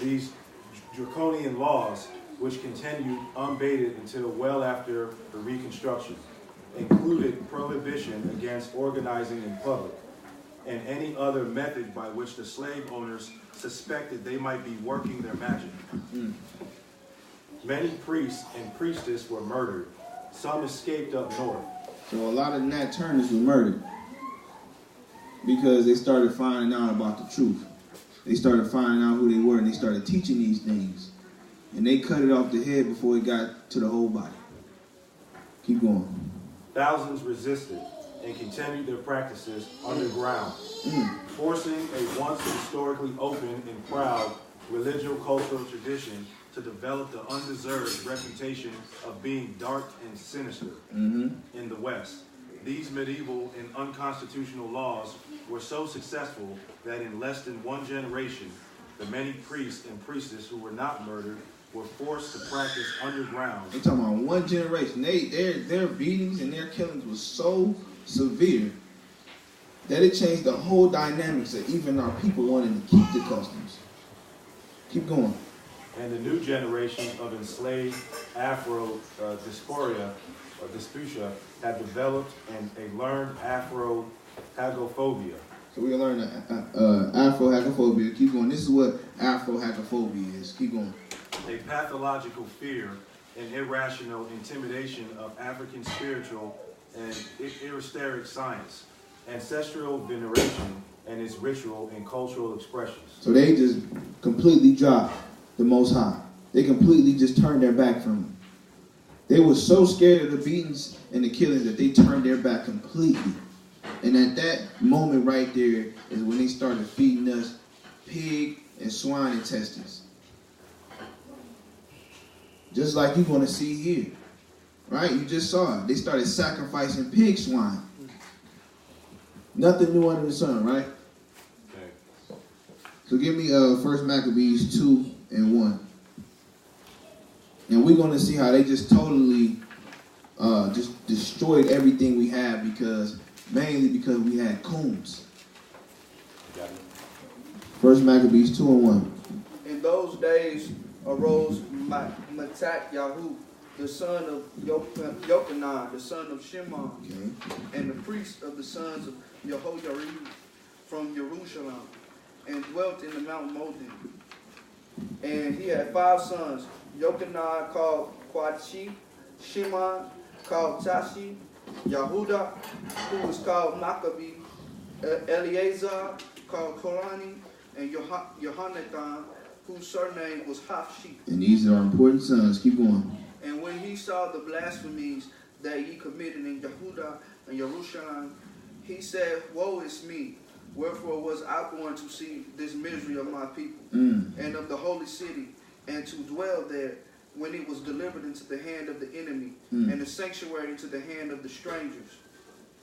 These draconian laws, which continued unabated until well after the Reconstruction, included prohibition against organizing in public and any other method by which the slave owners suspected they might be working their magic. Many priests and priestesses were murdered. Some escaped up north. So a lot of Nat Turners were murdered because they started finding out about the truth. they started finding out who they were, and they started teaching these things. And they cut it off the head before it got to the whole body. Keep going. Thousands resisted and continued their practices underground, forcing a once historically open and proud religio-cultural tradition to develop the undeserved reputation of being dark and sinister in the West. These medieval and unconstitutional laws were so successful that in less than one generation, the many priests and priestesses who were not murdered were forced to practice underground. They're talking about one generation. Their beatings and their killings was so severe that it changed the whole dynamics of even our people wanting to keep the customs. Keep going. And the new generation of enslaved Afro-dysphoria or dysputia had developed a learned Afro-hagophobia. So we're going to learn Afro-hagophobia. Keep going. This is what Afro-hagophobia is. Keep going. A pathological fear and irrational intimidation of African spiritual and esoteric science, ancestral veneration, and its ritual and cultural expressions. So they just completely dropped the Most High. They completely just turned their back from him. They were so scared of the beatings and the killings that they turned their back completely. And at that moment right there is when they started feeding us pig and swine intestines. Just like you're going to see here. Right? You just saw it. They started sacrificing pig swine. Nothing new under the sun, right? Okay. So give me 1 Maccabees 2 and 1. And we're going to see how they just totally just destroyed everything we have mainly because we had coons. 1 Maccabees 2 and 1. In those days arose Mattatyahu, the son of Yochanan, the son of Shimon, and the priest of the sons of Jehoiarib from Jerusalem, and dwelt in the Mount Modin. And he had 5 sons, Yochanan called Quadshi, Shimon called Tashi, Yahuda, who was called Maccabee, Eleazar called Korani, and Yohanathan, whose surname was Hafshi. And these are important sons. Keep going. And when he saw the blasphemies that ye committed in Yehuda and Jerusalem, he said, Woe is me, wherefore was I going to see this misery of my people and of the holy city, and to dwell there when it was delivered into the hand of the enemy, and the sanctuary into the hand of the strangers.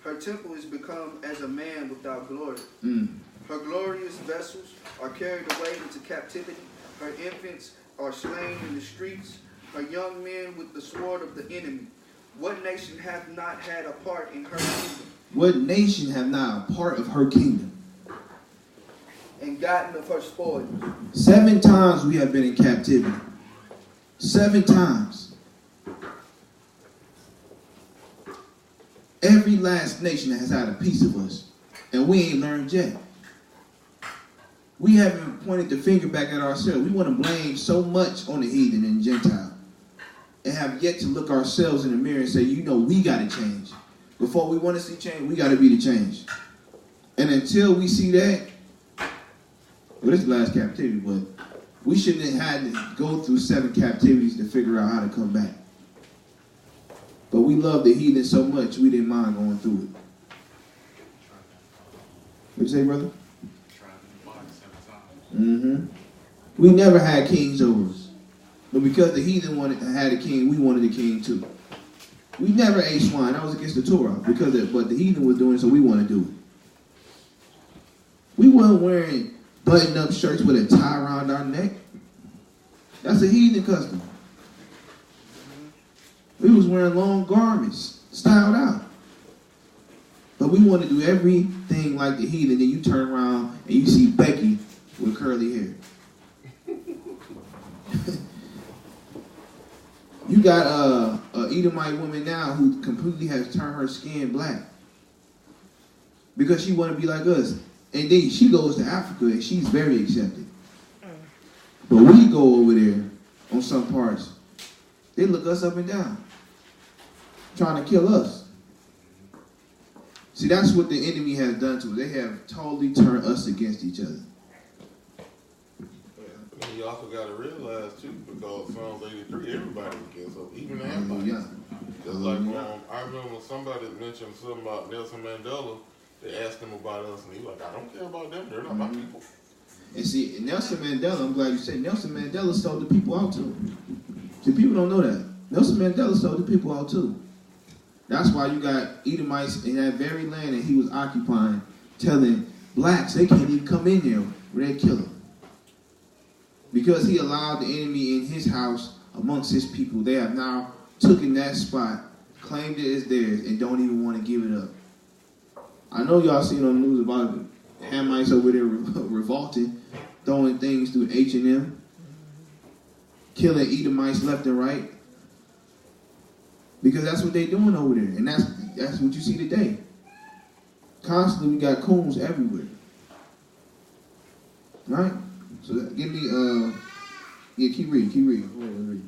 Her temple is become as a man without glory. Her glorious vessels are carried away into captivity. Her infants are slain in the streets. Her young men with the sword of the enemy. What nation hath not had a part in her kingdom? What nation have not a part of her kingdom? And gotten of her spoils. 7 times we have been in captivity. 7 times. Every last nation has had a piece of us. And we ain't learned yet. We haven't pointed the finger back at ourselves. We want to blame so much on the heathen and Gentile. And have yet to look ourselves in the mirror and say, you know, we got to change. Before we want to see change, we got to be the change. And until we see that, well, this is the last captivity, but we shouldn't have had to go through 7 captivities to figure out how to come back. But we love the heathen so much, we didn't mind going through it. What'd you say, brother? We never had kings over us. But because the heathen had a king, we wanted a king too. We never ate swine. That was against the Torah. But the heathen was doing it, so we want to do it. We weren't wearing button-up shirts with a tie around our neck. That's a heathen custom. We was wearing long garments, styled out. But we want to do everything like the heathen. Then you turn around and you see Becky with curly hair. You got a Edomite woman now who completely has turned her skin black because she want to be like us. And then she goes to Africa and she's very accepted. But we go over there on some parts, they look us up and down, trying to kill us. See, that's what the enemy has done to us. They have totally turned us against each other. you also got to realize too, because Psalms 83, everybody can kill. So even the Hallelujah. Hamites. Just like I remember somebody mentioned something about Nelson Mandela. They asked him about us, and he was like, I don't care about them. They're not my people. And see, Nelson Mandela, I'm glad you said Nelson Mandela sold the people out too. See, people don't know that. Nelson Mandela sold the people out too. That's why you got Edomites in that very land that he was occupying, telling blacks they can't even come in there where they kill them. Because he allowed the enemy in his house amongst his people. They have now taken that spot, claimed it as theirs, and don't even want to give it up. I know y'all seen on the news about the Hamites over there revolting, throwing things through H&M, killing Edomites left and right. Because that's what they're doing over there. And that's what you see today. Constantly we got coons everywhere. Right? So give me yeah, keep reading. Go ahead, read.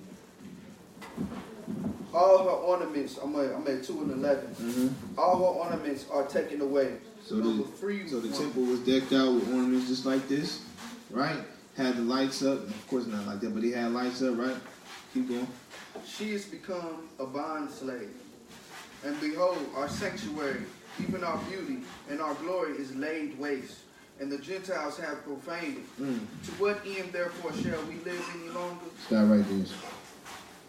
All her ornaments, I'm at 2 and 11. All her ornaments are taken away. So the temple was decked out with ornaments just like this, right? Had the lights up. Of course not like that, but they had lights up, right? Keep going. She has become a bond slave. And behold, our sanctuary, even our beauty and our glory is laid waste. And the Gentiles have profaned it. To what end, therefore, shall we live any longer? Stop right there.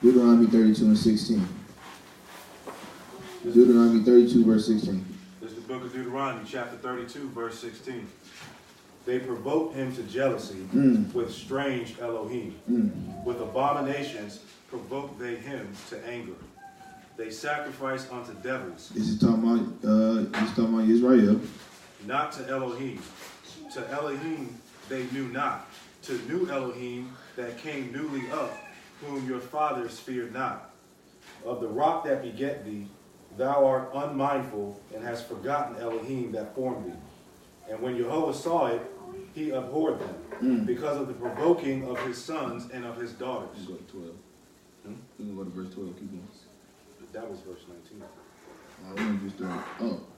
Deuteronomy 32 and 16. Deuteronomy 32, verse 16. This is the book of Deuteronomy, chapter 32, verse 16. They provoked him to jealousy with strange Elohim. With abominations provoked they him to anger. They sacrificed unto devils. This is talking about Israel. Not to Elohim. To Elohim they knew not. To new Elohim that came newly up, whom your fathers feared not. Of the rock that beget thee, thou art unmindful, and hast forgotten Elohim that formed thee. And when Jehovah saw it, he abhorred them, because of the provoking of his sons and of his daughters. Go to 12. We can go to verse 12. Keep going. That was verse 19. I want to just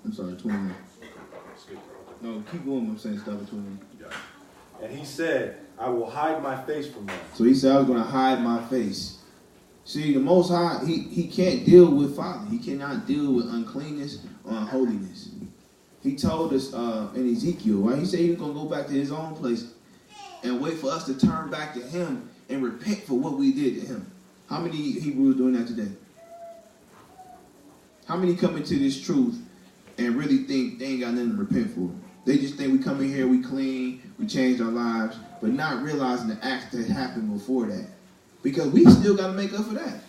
I'm sorry, 21. No, keep going. I'm saying stop at 21. And he said, I will hide my face from them. So he said, I was going to hide my face. See, the Most High, he can't deal with folly. He cannot deal with uncleanness or unholiness. He told us in Ezekiel, right? He said he was going to go back to his own place and wait for us to turn back to him and repent for what we did to him. How many Hebrews doing that today? How many come into this truth and really think they ain't got nothing to repent for? They just think we come in here, we clean, we changed our lives, but not realizing the acts that happened before that. Because we still got to make up for that.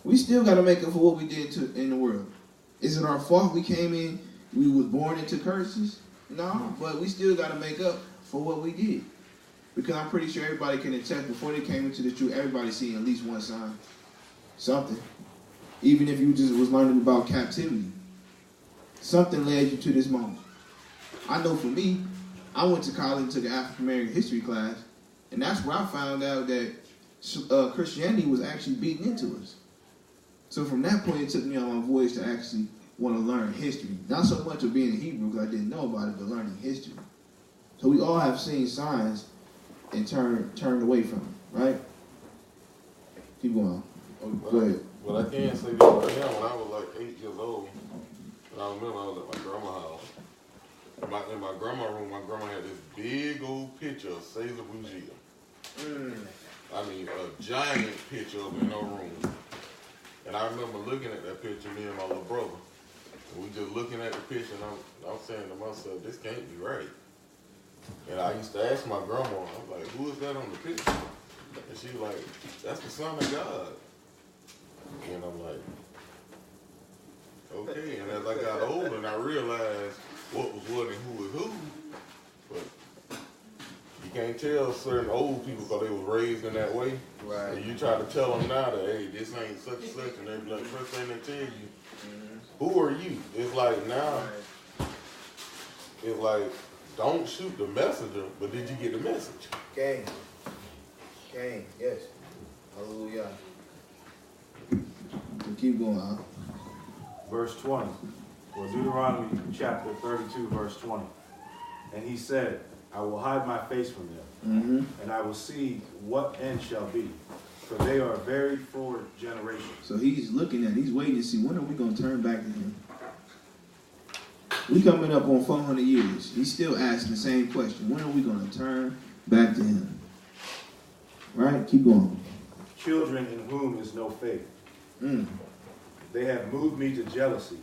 We still got to make up for what we did in the world. Is it our fault we came in, we was born into curses? No, but we still got to make up for what we did. Because I'm pretty sure everybody can attest, before they came into the truth, everybody seen at least one sign. Something. Even if you just was learning about captivity. Something led you to this moment. I know for me, I went to college and took an African American history class, and that's where I found out that Christianity was actually beaten into us. So from that point, it took me on my voyage to actually want to learn history. Not so much of being a Hebrew, because I didn't know about it, but learning history. So we all have seen signs and turned away from it, right? Keep going. Go ahead. But I can say this right now, when I was like 8 years old, and I remember I was at my grandma's house. In my grandma's room, my grandma had this big old picture of Caesar Borgia. I mean, a giant picture of him in her room. And I remember looking at that picture, me and my little brother. And we just looking at the picture, and I'm saying to myself, this can't be right. And I used to ask my grandma, I was like, who is that on the picture? And she was like, that's the Son of God. And I'm like, okay. And as I got older and I realized what was what and who was who, but you can't tell certain old people because they was raised in that way. Right. And you try to tell them now that, hey, this ain't such and such, and they be like, first thing they tell you, who are you? It's like now, it's like, don't shoot the messenger, but did you get the message? Gang, yes. Hallelujah. So keep going, huh? Verse 20. Well, Deuteronomy chapter 32, verse 20. And he said, I will hide my face from them, and I will see what end shall be, for they are a very forward generation. So he's looking at, he's waiting to see, when are we going to turn back to him? We coming up on 400 years. He's still asking the same question. When are we going to turn back to him? Right? Keep going. Children in whom is no faith. They have moved me to jealousy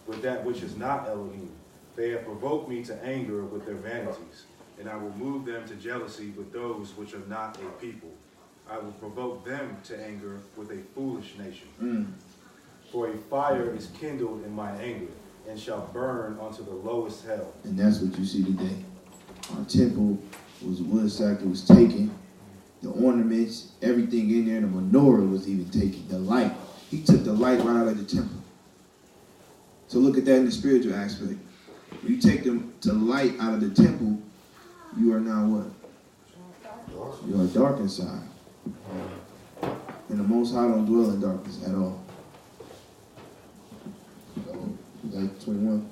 with that which is not Elohim. They have provoked me to anger with their vanities, and I will move them to jealousy with those which are not a people. I will provoke them to anger with a foolish nation. For a fire is kindled in my anger, and shall burn unto the lowest hell. And that's what you see today. Our temple was a woodstock. It was taken. The ornaments, everything in there, the menorah was even taken. The light. He took the light right out of the temple. So look at that in the spiritual aspect. When you take the light out of the temple, you are now what? You are dark inside. And the Most High don't dwell in darkness at all. Is that 21?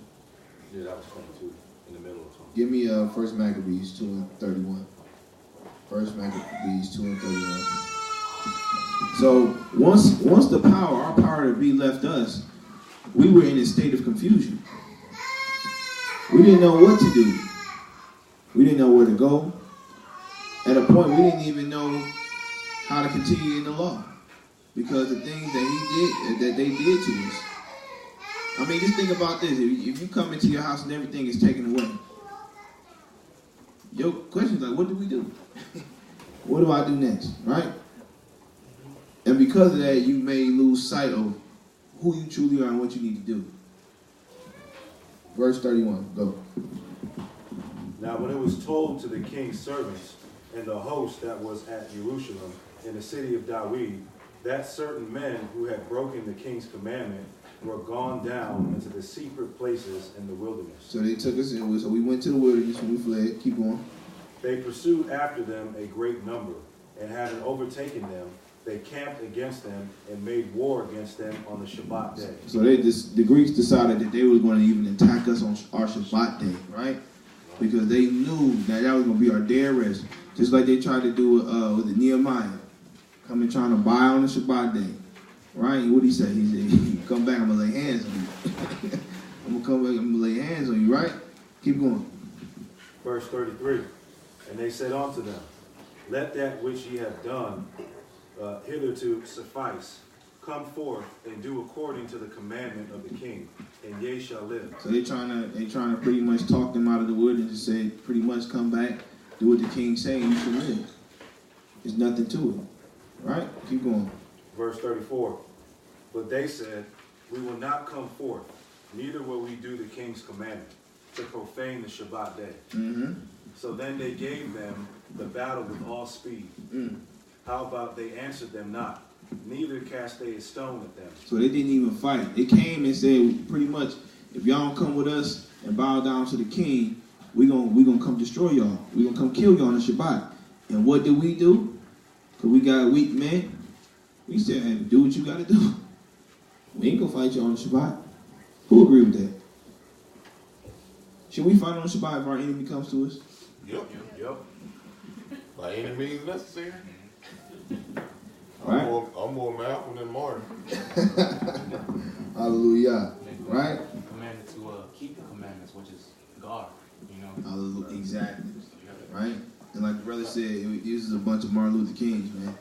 Yeah, that was 22, in the middle of 20. Give me 1 Maccabees 2 and 31. 1 Maccabees 2 and 31. So once the power, our power to be left us, we were in a state of confusion. We didn't know what to do. We didn't know where to go. At a point, we didn't even know how to continue in the law because the things that they did to us. I mean, just think about this. If you come into your house and everything is taken away, your question is like, what do we do? What do I do next, right? And because of that, you may lose sight of who you truly are and what you need to do. Verse 31, go. Now when it was told to the king's servants and the host that was at Jerusalem in the city of David, that certain men who had broken the king's commandment were gone down into the secret places in the wilderness. So they took us in. So we went to the wilderness when we fled. Keep going. They pursued after them a great number, and having overtaken them, they camped against them and made war against them on the Shabbat day. So the Greeks decided that they were going to even attack us on our Shabbat day, right? Because they knew that was going to be our day of rest. Just like they tried to do with the Nehemiah. Coming trying to buy on the Shabbat day. Right? What did he say? He said, come back, I'm going to lay hands on you. I'm going to come back, I'm going to lay hands on you, right? Keep going. Verse 33. And they said unto them, let that which ye have done hitherto suffice. Come forth and do according to the commandment of the king, and ye shall live. So they trying to pretty much talk them out of the wood and just say, pretty much come back, do what the king's saying, you should live. There's nothing to it. Right? Keep going. Verse 34. But they said, we will not come forth, neither will we do the king's commandment, to profane the Shabbat day. So then they gave them the battle with all speed. How about they answered them not, neither cast they a stone at them. So they didn't even fight. They came and said, pretty much, if y'all don't come with us and bow down to the king, we gonna come destroy y'all. We gonna come kill y'all on the Shabbat. And what do? Because we got weak men. We said, hey, do what you got to do. We ain't going to fight you on the Shabbat. Who agree with that? Should we fight on the Shabbat if our enemy comes to us? Yep. By any means necessary. Right. I'm more Malcolm than Martin. Hallelujah. Right? Commanded to keep the commandments, which is God. Hallelujah. Exactly. Right? And like the brother said, it uses a bunch of Martin Luther Kings, man.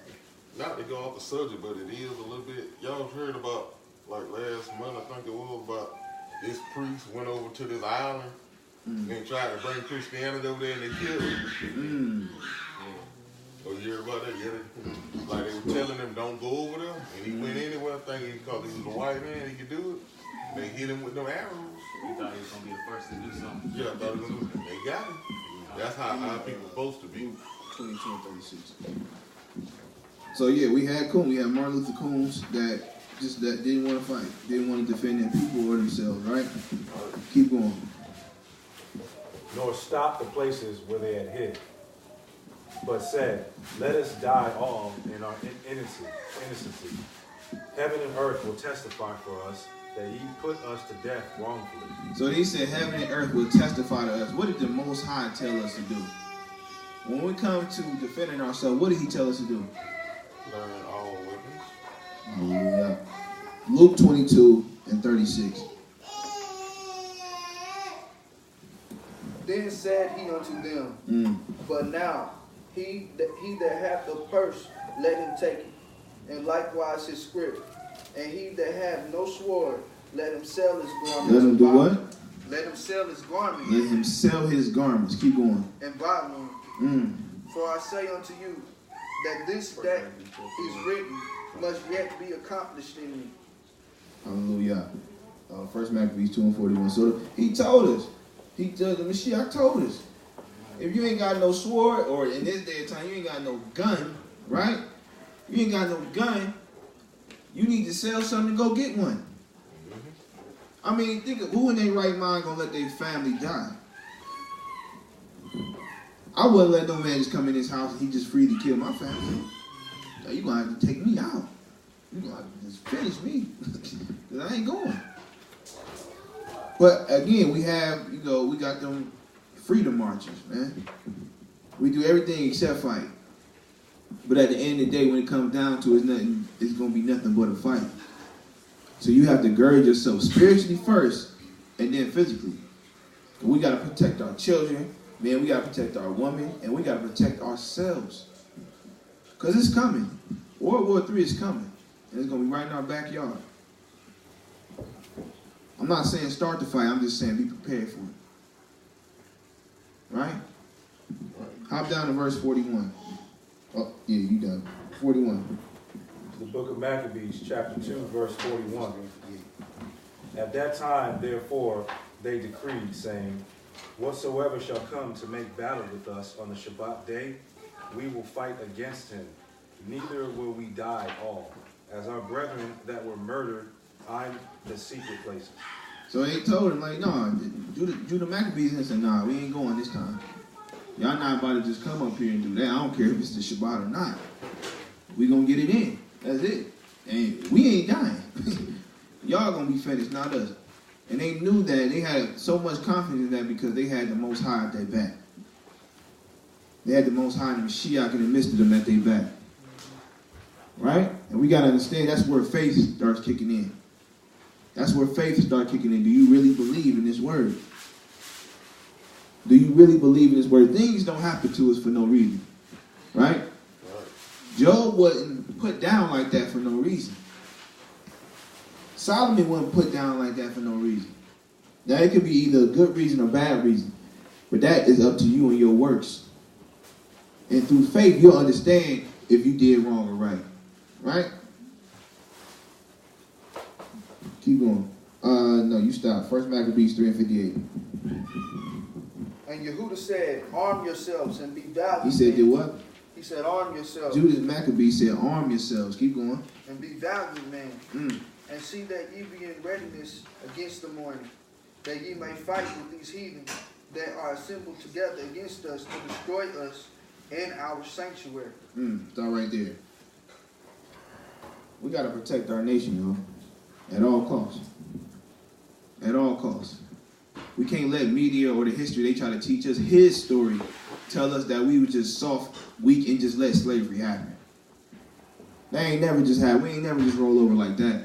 Not to go off the subject, but it is a little bit. Y'all heard about, like last month, I think it was, about this priest went over to this island and tried to bring Christianity over there and they killed him. Oh, you heard about that? Yeah. Like they were telling him don't go over there, and he went anywhere thinking because he was a white man he could do it. They hit him with them arrows. He thought he was going to be the first to do something. Yeah, I thought he was going to do it. They got him. That's how our people supposed to be. 22 and 36. So yeah, we had Martin Luther Coons that didn't want to fight, didn't want to defend their people or themselves, right? Keep going. Nor stop the places where they had hid, but said, let us die all in our innocency. Heaven and earth will testify for us that ye put us to death wrongfully. So he said heaven and earth will testify to us. What did the Most High tell us to do? When we come to defending ourselves, what did he tell us to do? Learn all weapons. Hallelujah. Luke 22:36. Then said he unto them, But now he that hath the purse, let him take it, and likewise his scrip. And he that hath no sword, let him sell his garments. Let him do what? Let him sell his garments. Let him sell his garments. Keep going. And buy one. For I say unto you, that this that is written must yet be accomplished in me. Hallelujah. First Maccabees 2:41. So he told us. The Mashiach told us. If you ain't got no sword, or in this day of time, you ain't got no gun, right? You ain't got no gun. You need to sell something and go get one. I mean, think of who in their right mind gonna let their family die? I wouldn't let no man just come in his house and he just free to kill my family. Now, you gonna have to take me out. You gonna have to just finish me. Because I ain't going. But again, we have, we got them freedom marches, man. We do everything except fight. But at the end of the day, when it comes down to it, it's going to be nothing but a fight. So you have to gird yourself spiritually first and then physically. We got to protect our children, man. We got to protect our women, and we got to protect ourselves. Because it's coming. World War III is coming. And it's going to be right in our backyard. I'm not saying start the fight. I'm just saying be prepared for it. Right? Hop down to verse 41. Oh, yeah, you done. 41. The book of Maccabees, chapter 2, verse 41. At that time, therefore, they decreed, saying, Whatsoever shall come to make battle with us on the Shabbat day, we will fight against him. Neither will we die all, as our brethren that were murdered in the secret places. So they told him, like, no, Judah Maccabees and said, nah, we ain't going this time. Y'all not about to just come up here and do that. I don't care if it's the Shabbat or not. We gonna get it in. That's it. And we ain't dying. Y'all gonna be finished, not us. And they knew that. They had so much confidence in that because they had the Most High at their back. They had the Most High and the Mashiach in the midst of them at their back. Right? And we gotta understand that's where faith starts kicking in. That's where faith starts kicking in. Do you really believe in this word? Do you really believe in this word? Things don't happen to us for no reason. Right? Job wasn't put down like that for no reason. Solomon wasn't put down like that for no reason. Now, it could be either a good reason or bad reason. But that is up to you and your works. And through faith, you'll understand if you did wrong or right. Right? Keep going. No, you stop. First Maccabees 3:58. And Yehuda said, Arm yourselves and be valiant. He said, do what? He said, Arm yourselves. Judas Maccabee said, arm yourselves. Keep going. And be valiant, men. And see that ye be in readiness against the morning, that ye may fight with these heathen that are assembled together against us to destroy us and our sanctuary. Start right there. We got to protect our nation, y'all. At all costs. At all costs. We can't let media or the history they try to teach us his story tell us that we were just soft, weak, and just let slavery happen. They ain't never just had. We ain't never just roll over like that.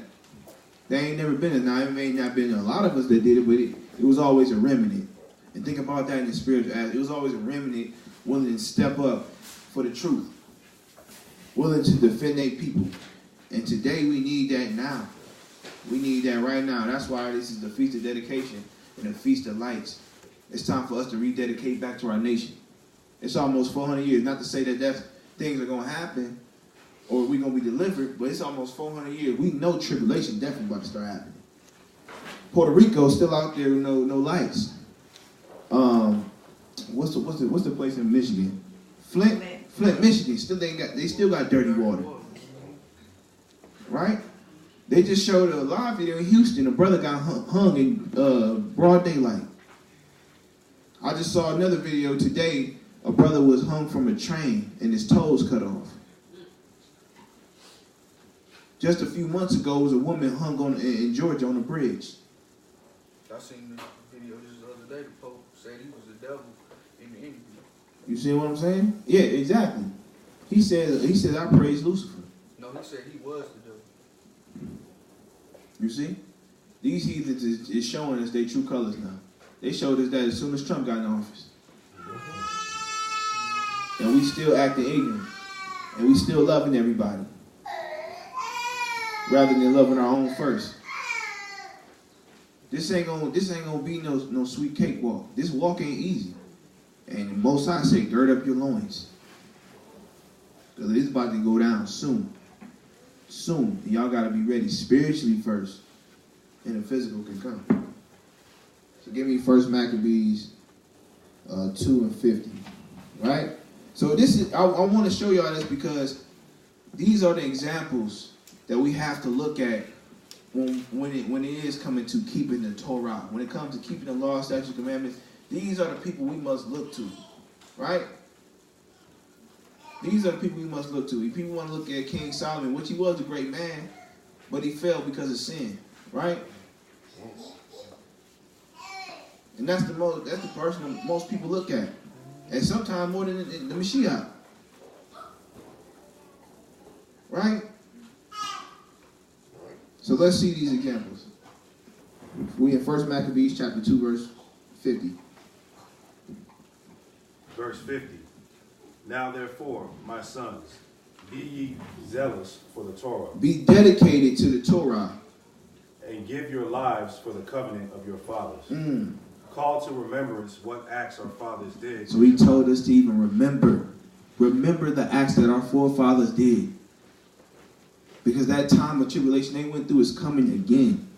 They ain't never been. Now it may not been a lot of us that did it, but it was always a remnant. And think about that in the spiritual aspect. It was always a remnant willing to step up for the truth, willing to defend their people. And today we need that now. We need that right now. That's why this is the Feast of Dedication and the Feast of Lights. It's time for us to rededicate back to our nation. It's almost 400 years. Not to say that things are going to happen or we're going to be delivered, but it's almost 400 years. We know tribulation definitely about to start happening. Puerto Rico still out there with no lights. What's the place in Michigan? Flint, Michigan. They still got dirty water. Right? They just showed a live video in Houston. A brother got hung in broad daylight. I just saw another video today. A brother was hung from a train and his toes cut off. Just a few months ago, was a woman hung on in Georgia on a bridge. I seen the video just the other day. The Pope said he was the devil in the interview. You see what I'm saying? Yeah, exactly. He said I praise Lucifer. No, he said he was the devil. You see? These heathens is showing us their true colors now. They showed us that as soon as Trump got in office. And we still acting ignorant. And we still loving everybody. Rather than loving our own first. This ain't gonna be no sweet cakewalk. This walk ain't easy. And the Most High say, gird up your loins. Because it's about to go down soon. Soon. And y'all gotta be ready spiritually first. And the physical can come. So give me 1 Maccabees 2:50. Right? So this is I want to show y'all this because these are the examples that we have to look at when it is coming to keeping the Torah. When it comes to keeping the law, statutes, commandments, these are the people we must look to. Right? These are the people we must look to. If people want to look at King Solomon, which he was a great man, but he fell because of sin. Right? And that's the person that most people look at. And sometimes more than the Mashiach. Right? So let's see these examples. We in 1 Maccabees chapter 2, verse 50. Verse 50. Now therefore, my sons, be ye zealous for the Torah. Be dedicated to the Torah. And give your lives for the covenant of your fathers. Call to remembrance what acts our fathers did. So he told us to even remember. Remember the acts that our forefathers did. Because that time of tribulation they went through is coming again.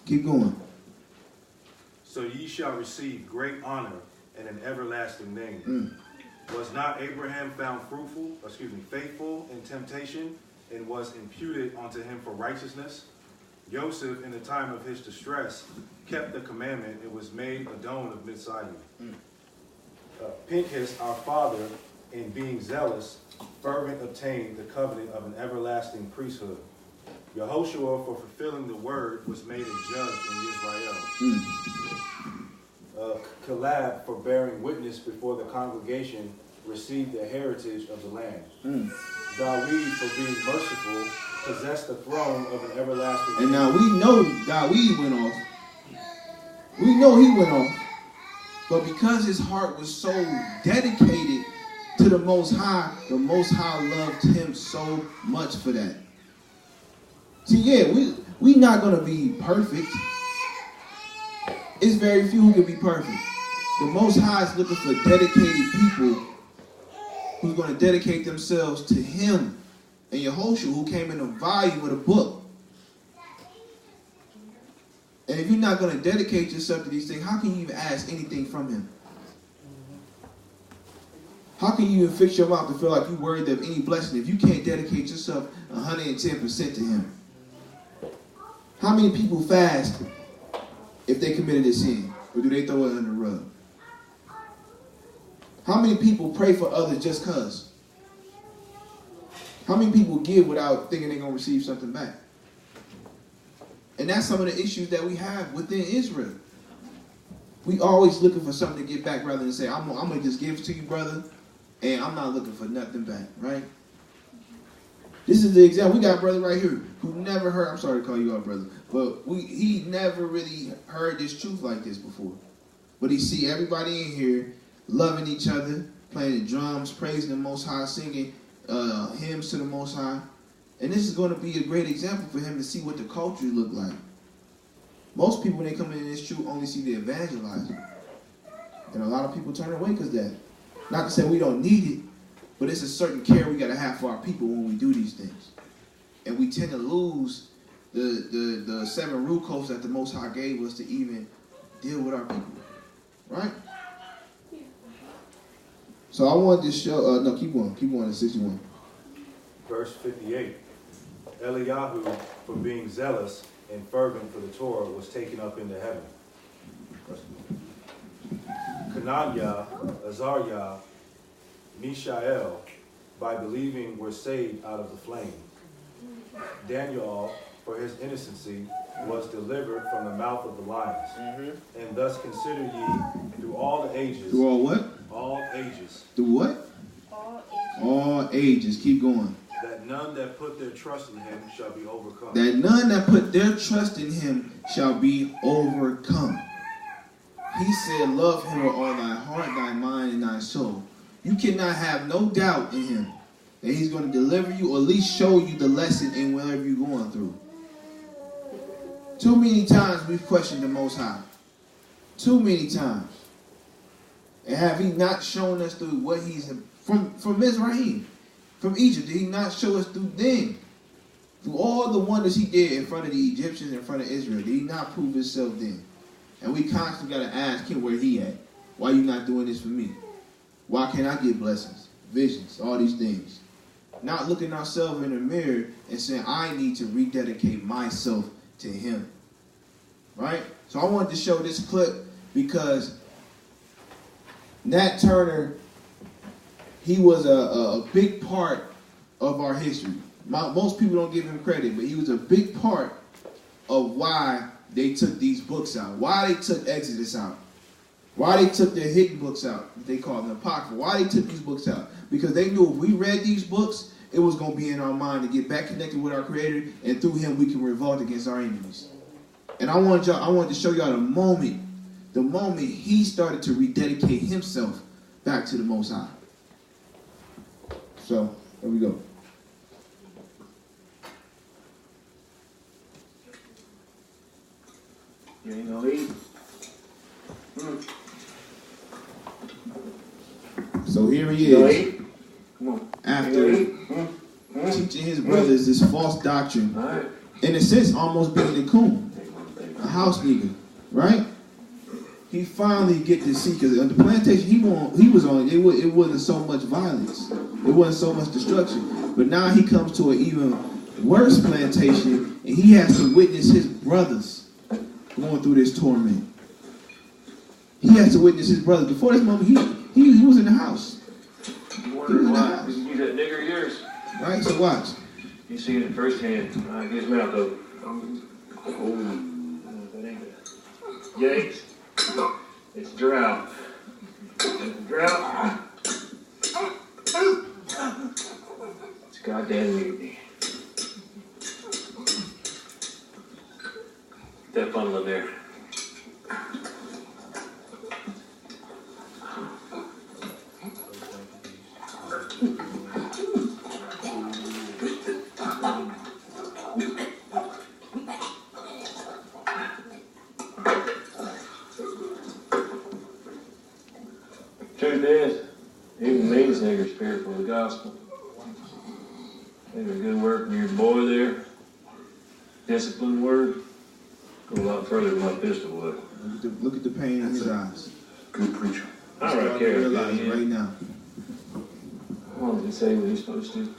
Keep going. So ye shall receive great honor and an everlasting name. Was not Abraham found faithful in temptation, and was imputed unto him for righteousness? Joseph, in the time of his distress, kept the commandment and was made Adon of Mizraim. Pinchas, our father, in being zealous, fervent obtained the covenant of an everlasting priesthood. Yehoshua, for fulfilling the word, was made a judge in Israel. Caleb, for bearing witness before the congregation, received the heritage of the land. Dawid, for being merciful, possessed the throne of an everlasting. And now we know Dawid went off. We know he went off. But because his heart was so dedicated to the Most High loved him so much for that. See, yeah, we not going to be perfect. It's very few who can be perfect. The Most High is looking for dedicated people who's going to dedicate themselves to him and Yehoshua, who came in a volume of the book. And if you're not going to dedicate yourself to these things, how can you even ask anything from him? How can you even fix your mouth to feel like you're worthy of any blessing if you can't dedicate yourself 110% to him? How many people fast if they committed a sin? Or do they throw it under the rug? How many people pray for others just because? How many people give without thinking they're going to receive something back? And that's some of the issues that we have within Israel. We always looking for something to get back rather than say, I'm going to just give to you, brother, and I'm not looking for nothing back, right? This is the example. We got a brother right here who never heard, I'm sorry to call you out, brother, but he never really heard this truth like this before. But he see everybody in here loving each other, playing the drums, praising the Most High, singing hymns to the Most High. And this is going to be a great example for him to see what the culture look like. Most people, when they come in this truth, only see the evangelizer. And a lot of people turn away because of that. Not to say we don't need it, but it's a certain care we got to have for our people when we do these things. And we tend to lose the 7 rule codes that the Most High gave us to even deal with our people. Right? So I wanted to show, keep going to 61. Verse 58. Eliyahu, for being zealous and fervent for the Torah, was taken up into heaven. Kananya, Daniel, for his innocency, was delivered from the mouth of the lions. And thus consider ye through all the ages. Through all what? All ages. Through what? All ages. All ages. Keep going. That none that put their trust in him shall be overcome. That none that put their trust in him shall be overcome. He said, love him with all thy heart, thy mind, and thy soul. You cannot have no doubt in him that he's going to deliver you, or at least show you the lesson in whatever you're going through. Too many times we've questioned the Most High. Too many times. And have he not shown us through what he's, from Mizraim, from Egypt, did he not show us through them? Through all the wonders he did in front of the Egyptians, in front of Israel, did he not prove himself then? And we constantly got to ask him where he at. Why you not doing this for me? Why can't I get blessings, visions, all these things? Not looking ourselves in the mirror and saying, I need to rededicate myself to him. Right? So I wanted to show this clip because Nat Turner, he was a big part of our history. Most people don't give him credit, but he was a big part of why they took these books out. Why they took Exodus out. Why they took their hidden books out. They call them Apocrypha. Why they took these books out. Because they knew if we read these books, it was going to be in our mind to get back connected with our Creator, and through him we can revolt against our enemies. And I wanted to show y'all the moment he started to rededicate himself back to the Most High. So, here we go. You ain't gonna eat? So here he is. Come on. After teaching his brothers this false doctrine. Right. In a sense, almost being a coon. A house nigga. Right? He finally get to see, because on the plantation he was on, it wasn't so much violence. It wasn't so much destruction. But now he comes to an even worse plantation, and he has to witness his brothers going through this torment. He has to witness his brothers. Before this moment, he was in the house. You wonder why? Because you that nigger of yours. Right? So watch. You see it firsthand. Get his mouth open. Oh, that ain't it. Yates. It's drought. It's drought. It's goddamn mutiny. Get that funnel in there. Truth is, even means nigger's spirit for the gospel. Maybe a good word from your boy there. Disciplined word. Go a lot further than my pistol would. Look at the pain in his eyes. Good preacher. I don't care. Realize it right now. How long did he say what he's supposed to?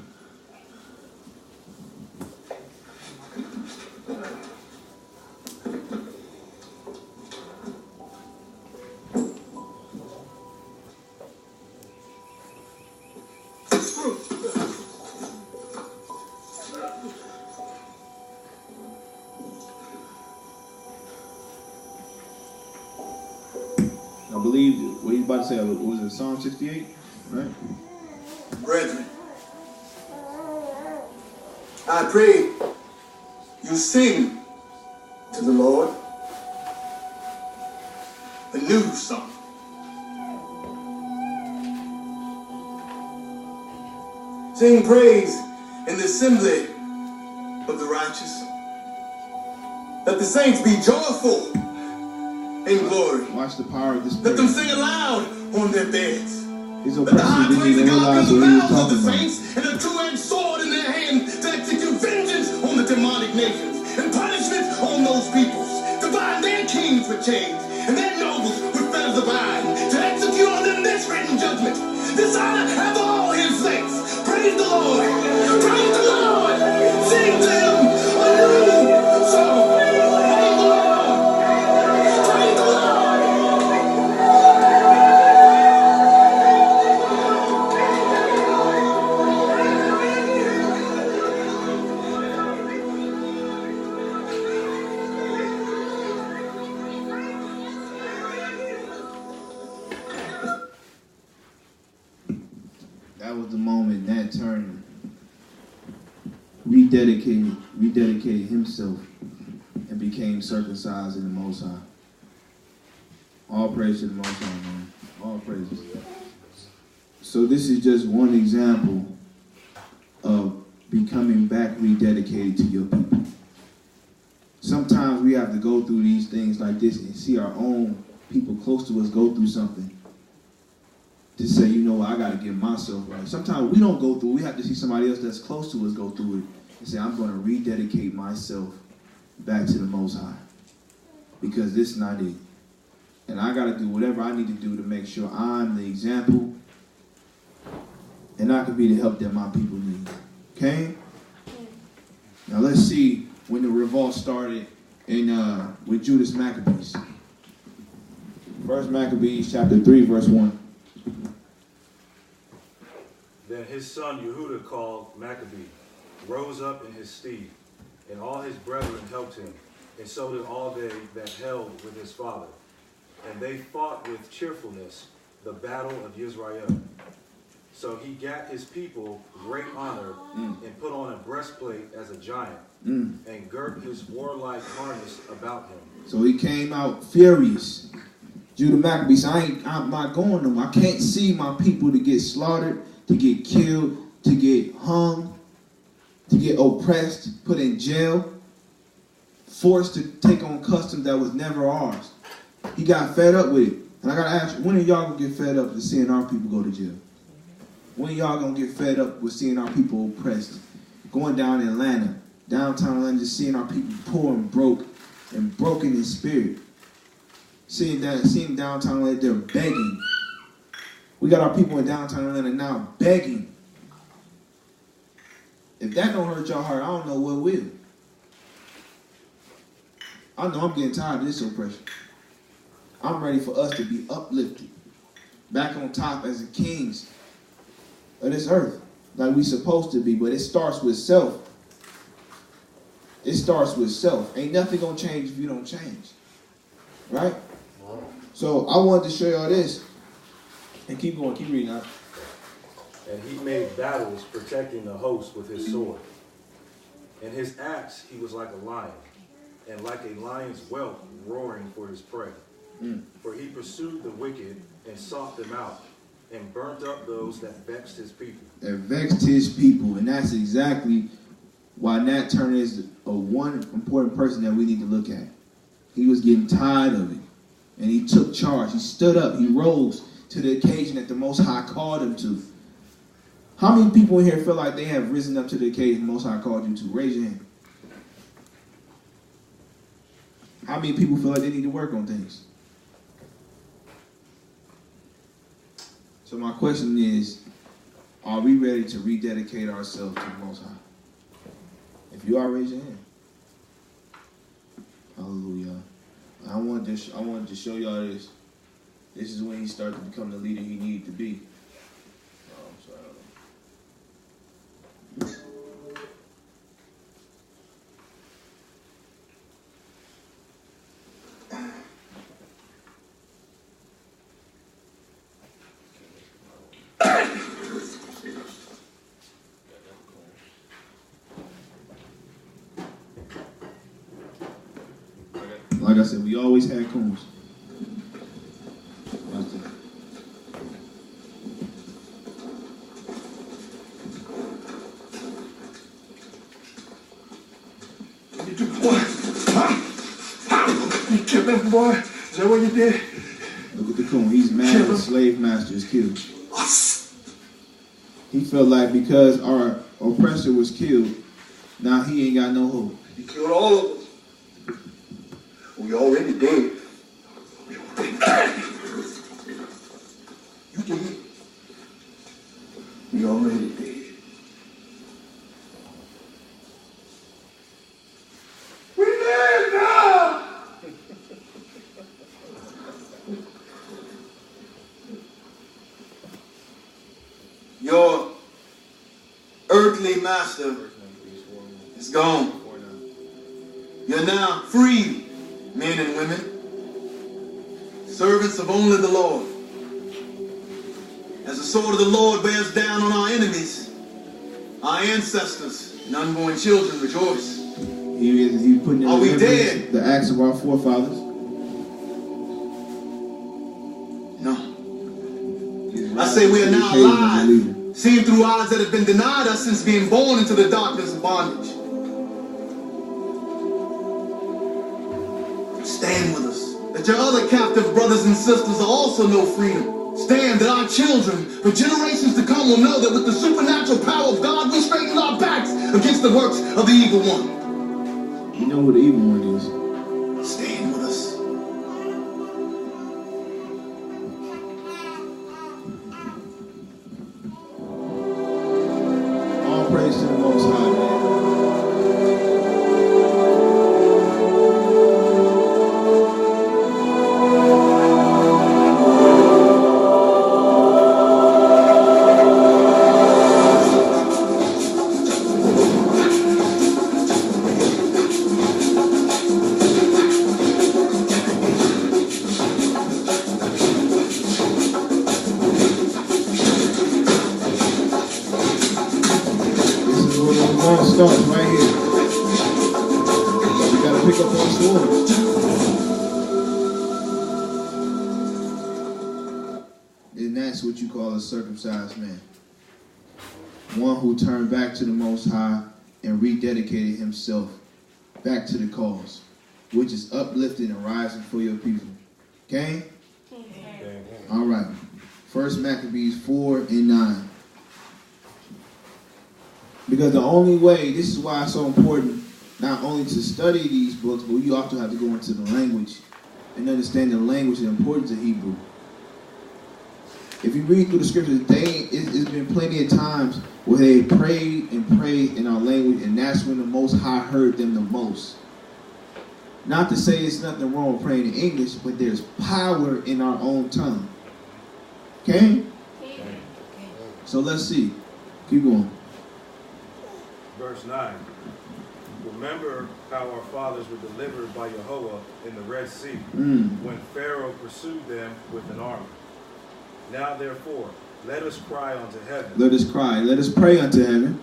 I believe what he's about to say, was it Psalm 68? Right? Brethren, I pray you sing to the Lord a new song. Sing praise in the assembly of the righteous. Let the saints be joyful in glory. Watch the power of the Let Spirit. them sing aloud on their beds. His Let the high oppressors praise didn't of even God realize be in what the he was mouths of talking the about. saints and a two-edged sword in their hand to execute vengeance on the demonic nations and punishment on those peoples, to bind their kings with chains and their nobles with fetters of iron, to execute on them this written judgment. This honor have all his saints. Praise the Lord. Praise the Lord. Sing to him a new song. Praise the Lord. Praise the Lord. That was the moment Nat Turner rededicated himself and became circumcised in the Most High. All praise to the Most High, man. All praises. So this is just one example of becoming back rededicated to your people. Sometimes we have to go through these things like this and see our own people close to us go through something to say, you know what, I got to get myself right. Sometimes we don't go through, we have to see somebody else that's close to us go through it and say, I'm going to rededicate myself back to the Most High because this is not it. And I got to do whatever I need to do to make sure I'm the example and I can be the help that my people need. Okay? Now let's see when the revolt started with Judas Maccabees. First Maccabees chapter 3 verse 1. Then his son Yehuda, called Maccabee, rose up in his stead, and all his brethren helped him, and so did all they that held with his father. And they fought with cheerfulness the battle of Yisrael. So he gat his people great honor, and put on a breastplate as a giant, and girt his warlike harness about him. So he came out furious. Judah Maccabees, I'm not going nowhere. I can't see my people to get slaughtered, to get killed, to get hung, to get oppressed, put in jail, forced to take on customs that was never ours. He got fed up with it. And I got to ask you, when are y'all going to get fed up with seeing our people go to jail? When are y'all going to get fed up with seeing our people oppressed? Going down in Atlanta, downtown Atlanta, just seeing our people poor and broke and broken in spirit. Seeing downtown Atlanta, they're begging. We got our people in downtown Atlanta now begging. If that don't hurt your heart, I don't know what will. I know I'm getting tired of this oppression. I'm ready for us to be uplifted, back on top as the kings of this earth, like we supposed to be. But it starts with self. It starts with self. Ain't nothing gonna change if you don't change, right? So I wanted to show y'all this, and keep going, keep reading out. And he made battles protecting the host with his sword. In his acts he was like a lion, and like a lion's whelp roaring for his prey. For he pursued the wicked and sought them out, and burnt up those that vexed his people. That vexed his people, and that's exactly why Nat Turner is a one important person that we need to look at. He was getting tired of it, and he took charge. He stood up. He rose to the occasion that the Most High called him to. How many people in here feel like they have risen up to the occasion the Most High called you to? Raise your hand. How many people feel like they need to work on things? So my question is, are we ready to rededicate ourselves to the Most High? If you are, raise your hand. Hallelujah. I wanted to show y'all this. This is when he started to become the leader he needed to be. Oh, I'm sorry. Like I said, we always had coons. You killed him, boy? Is that what you did? Look at the coon. He's mad at the slave master is killed. He felt like because our oppressor was killed, now he ain't got no hope. He killed all of us. We already dead. You did. We already dead. We dead now. Your earthly master is gone. You're now free, men and women, servants of only the Lord. As the sword of the Lord bears down on our enemies, our ancestors and unborn children rejoice. He putting in Are we dead? The acts of our forefathers. No. I say we are now alive, seeing through eyes that have been denied us since being born into the darkness of bondage. Stand with us, that your other captive brothers and sisters also know freedom. Stand that our children, for generations to come, will know that with the supernatural power of God, we straighten our backs against the works of the evil one. You know who the evil one is. Stand with us. All praise to the Most High, man. Starts right here. We gotta pick up our swords. And that's what you call a circumcised man. One who turned back to the Most High and rededicated himself back to the cause, which is uplifting and rising for your people. Okay? All right. First Maccabees 4:9. Because the only way, this is why it's so important, not only to study these books, but you also have to go into the language and understand the language and the importance of Hebrew. If you read through the scriptures, it's been plenty of times where they prayed and prayed in our language, and that's when the Most High heard them the most. Not to say there's nothing wrong with praying in English, but there's power in our own tongue. Okay? So let's see. Keep going. Verse 9. Remember how our fathers were delivered by Yahweh in the Red Sea, when Pharaoh pursued them with an army. Now therefore, let us cry unto heaven. Let us cry. Let us pray unto heaven.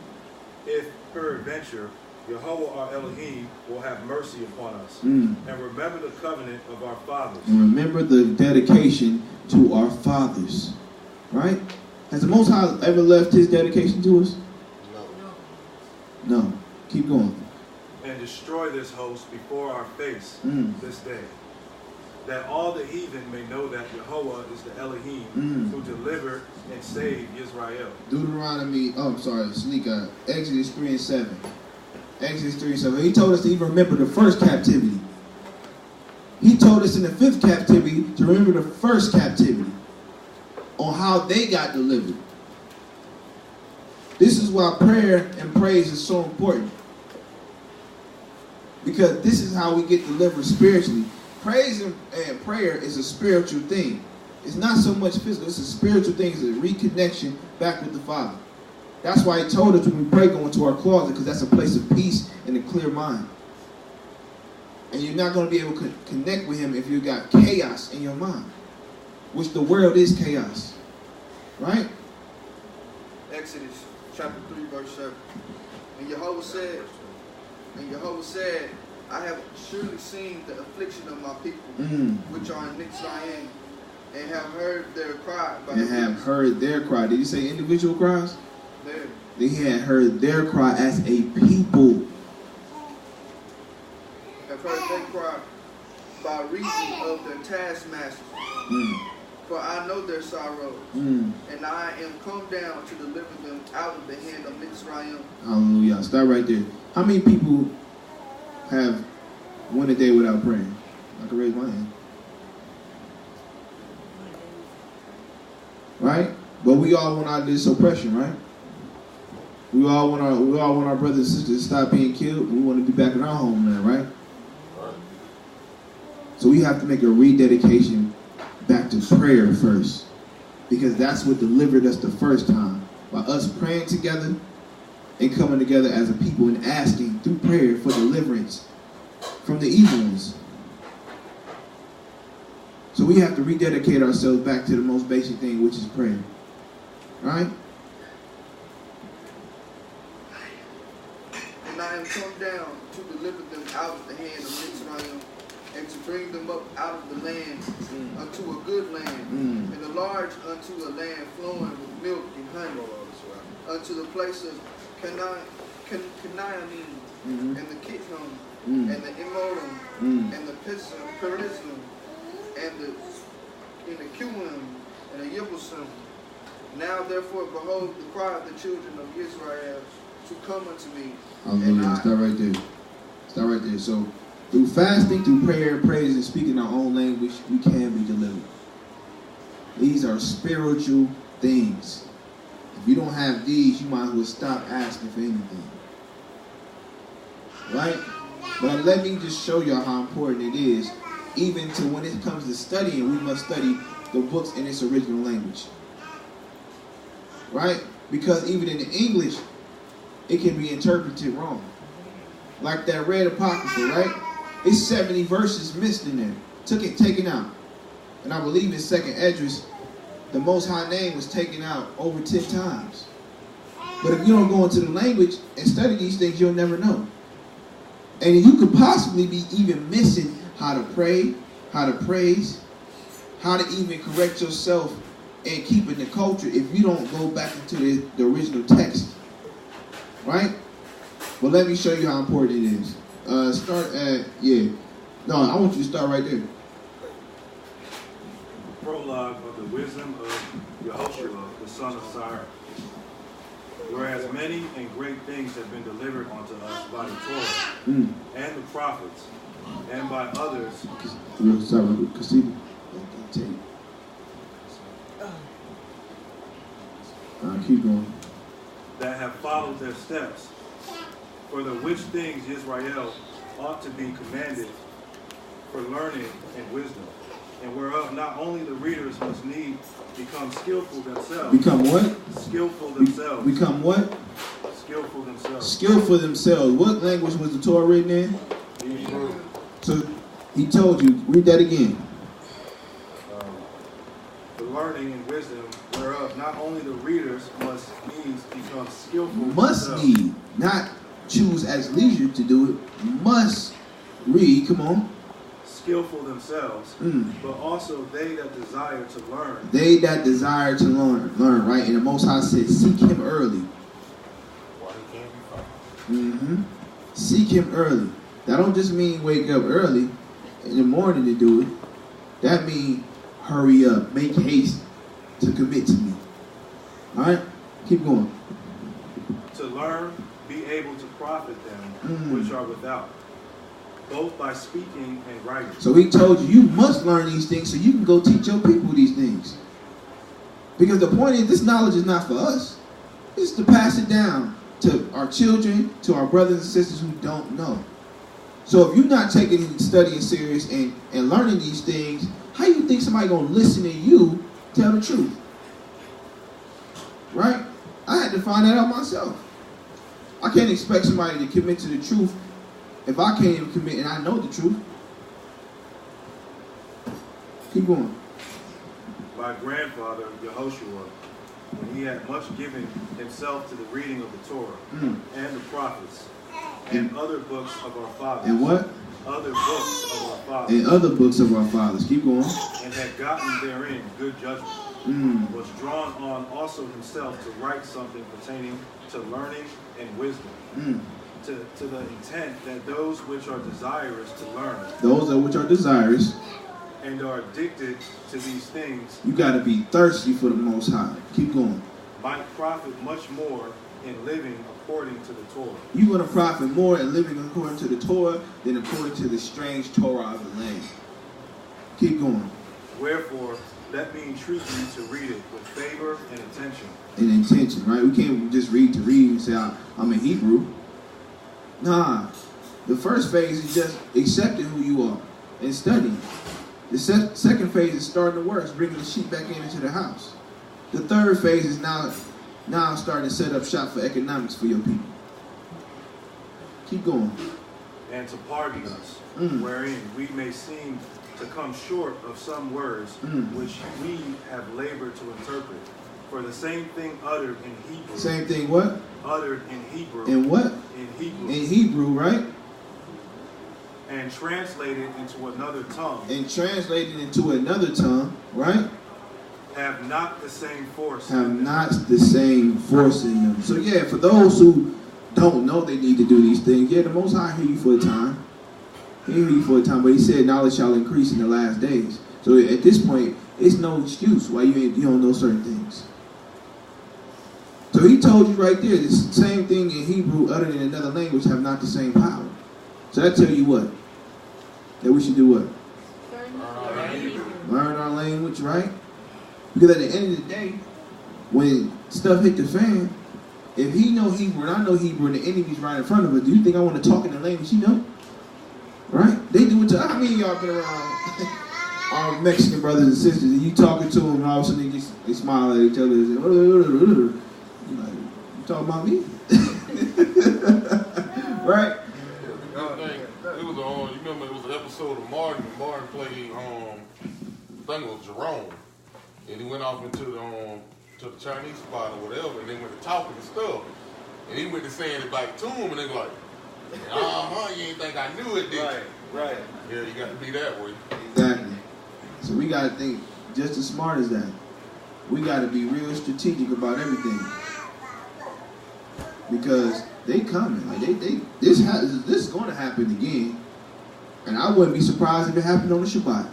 If peradventure Yahweh our Elohim will have mercy upon us, and remember the covenant of our fathers. And remember the dedication to our fathers. Right? Has the Most High ever left his dedication to us? No. Keep going. And destroy this host before our face this day, that all the heathen may know that Yahweh is the Elohim who delivered and saved Israel. Deuteronomy, Sneaker, Exodus 3:7. Exodus 3:7. He told us to even remember the first captivity. He told us in the 5th captivity to remember the first captivity on how they got delivered. This is why prayer and praise is so important. Because this is how we get delivered spiritually. Praise and prayer is a spiritual thing. It's not so much physical. It's a spiritual thing. It's a reconnection back with the Father. That's why he told us when we pray, go into our closet, because that's a place of peace and a clear mind. And you're not going to be able to connect with him if you got chaos in your mind, which the world is chaos. Right? Exodus chapter 3, verse 7. And Yahweh said, I have surely seen the affliction of my people, which are in Mitzrayim, and have heard their cry. Heard their cry. Did he say individual cries? There. He had heard their cry as a people. Have heard their cry by reason of their taskmasters. For I know their sorrow, and I am come down to deliver them out of the hand of Mitzrayim. Hallelujah. Stop right there. How many people have went a day without praying? I can raise my hand. Right? But we all want out of this oppression, right? We all want our brothers and sisters to stop being killed. We want to be back in our homeland, right? So we have to make a rededication back to prayer first, because that's what delivered us the first time, by us praying together and coming together as a people and asking through prayer for deliverance from the evil ones. So we have to rededicate ourselves back to the most basic thing, which is prayer. Right? And I am come down to deliver them out of the hand of Israel, and to bring them up out of the land unto a good land, and a large unto a land flowing with milk and honey, unto the place of Canaan, and the Kittim, and the Emorim, and the Perizim, and the Cuim, and the Yebusim. Now therefore, behold, the cry of the children of Israel to come unto me. Hallelujah. Start right there. Start right there. So, through fasting, through prayer, praise, and speaking our own language, we can be delivered. These are spiritual things. If you don't have these, you might as well stop asking for anything. Right? But let me just show you how important it is. Even to when it comes to studying, we must study the books in its original language. Right? Because even in the English, it can be interpreted wrong. Like that red apocrypha, right? It's 70 verses missed in there. Taken out. And I believe in 2nd Esdras, the Most High name was taken out over 10 times. But if you don't go into the language and study these things, you'll never know. And you could possibly be even missing how to pray, how to praise, how to even correct yourself and keep in the culture if you don't go back into the original text. Right? Well, let me show you how important it is. Start at, No, I want you to start right there. Prologue of the wisdom of Yehoshua, the son of Cyrus. Whereas many and great things have been delivered unto us by the Torah and the prophets, and by others. Keep going. That have followed their steps, for the which things Israel ought to be commanded for learning and wisdom, and whereof not only the readers must need become skillful themselves. Become what? Skillful themselves. Become what? Skillful themselves. Skillful themselves. What language was the Torah written in? Hebrew. So he told you, read that again. The learning and wisdom whereof not only the readers must needs become skillful Must themselves. need, not choose as leisure to do it. Must read, come on. Skillful themselves, but also they that desire to learn. They that desire to learn, right? And the Most High said, seek him early. Why he can't be found. Seek him early. That don't just mean wake up early in the morning to do it. That means hurry up, make haste to commit to me. All right, keep going. To learn, be able to profit them which are without, both by speaking and writing. So he told you, you must learn these things so you can go teach your people these things. Because the point is, this knowledge is not for us. It's to pass it down to our children, to our brothers and sisters who don't know. So if you're not taking and studying serious and learning these things, how you think somebody going to listen to you tell the truth? Right? I had to find that out myself. I can't expect somebody to commit to the truth if I can't even commit and I know the truth. Keep going. My grandfather, Yehoshua, when he had much given himself to the reading of the Torah and the prophets and other books of our fathers. And what? Other books of our fathers. And other books of our fathers. Keep going. And had gotten therein good judgment. Was drawn on also himself to write something pertaining to learning and wisdom. To the intent that those which are desirous to learn. Those which are desirous. And are addicted to these things. You got to be thirsty for the Most High. Keep going. Might profit much more in living according to the Torah. You're going to profit more in living according to the Torah than according to the strange Torah of the land. Keep going. Wherefore, let me entreat you to read it with favor and attention. And intention, right? We can't just read to read and say, I'm a Hebrew. Nah. The first phase is just accepting who you are and studying. The second phase is starting to work, bringing the sheep back into the house. The third phase is now starting to set up shop for economics for your people. Keep going. And to pardon us, wherein we may seem to come short of some words which we have labored to interpret, For the same thing uttered in Hebrew. Same thing what? Uttered in Hebrew. In what? In Hebrew. In Hebrew, right? And translated into another tongue. And translated into another tongue, right? Have not the same force. Have not the same force in them. So yeah, for those who don't know they need to do these things, yeah, the Most High hear you for a time. He hear you for a time, but he said knowledge shall increase in the last days. So at this point, it's no excuse why you don't know certain things. So he told you right there, the same thing in Hebrew uttered in another language have not the same power. So that tell you what? That we should do what? Learn our language, right? Because at the end of the day, when stuff hit the fan, if he know Hebrew and I know Hebrew and the enemy's right in front of us, do you think I want to talk in the language he know? Right? They do it to, how many of y'all been around our Mexican brothers and sisters and you talking to them and all of a sudden they smile at each other and say, you're like, you talking about me? Right? It was you remember it was an episode of Martin. Martin played I think it was Jerome, and he went off into the to the Chinese spot or whatever, and they went to talking and stuff, and he went to saying it back to him, and they were like, you ain't think I knew it, did you? Right. Yeah, you got to be that way. Exactly. So we got to think just as smart as that. We got to be real strategic about everything. Because they coming. Like this is going to happen again. And I wouldn't be surprised if it happened on the Shabbat.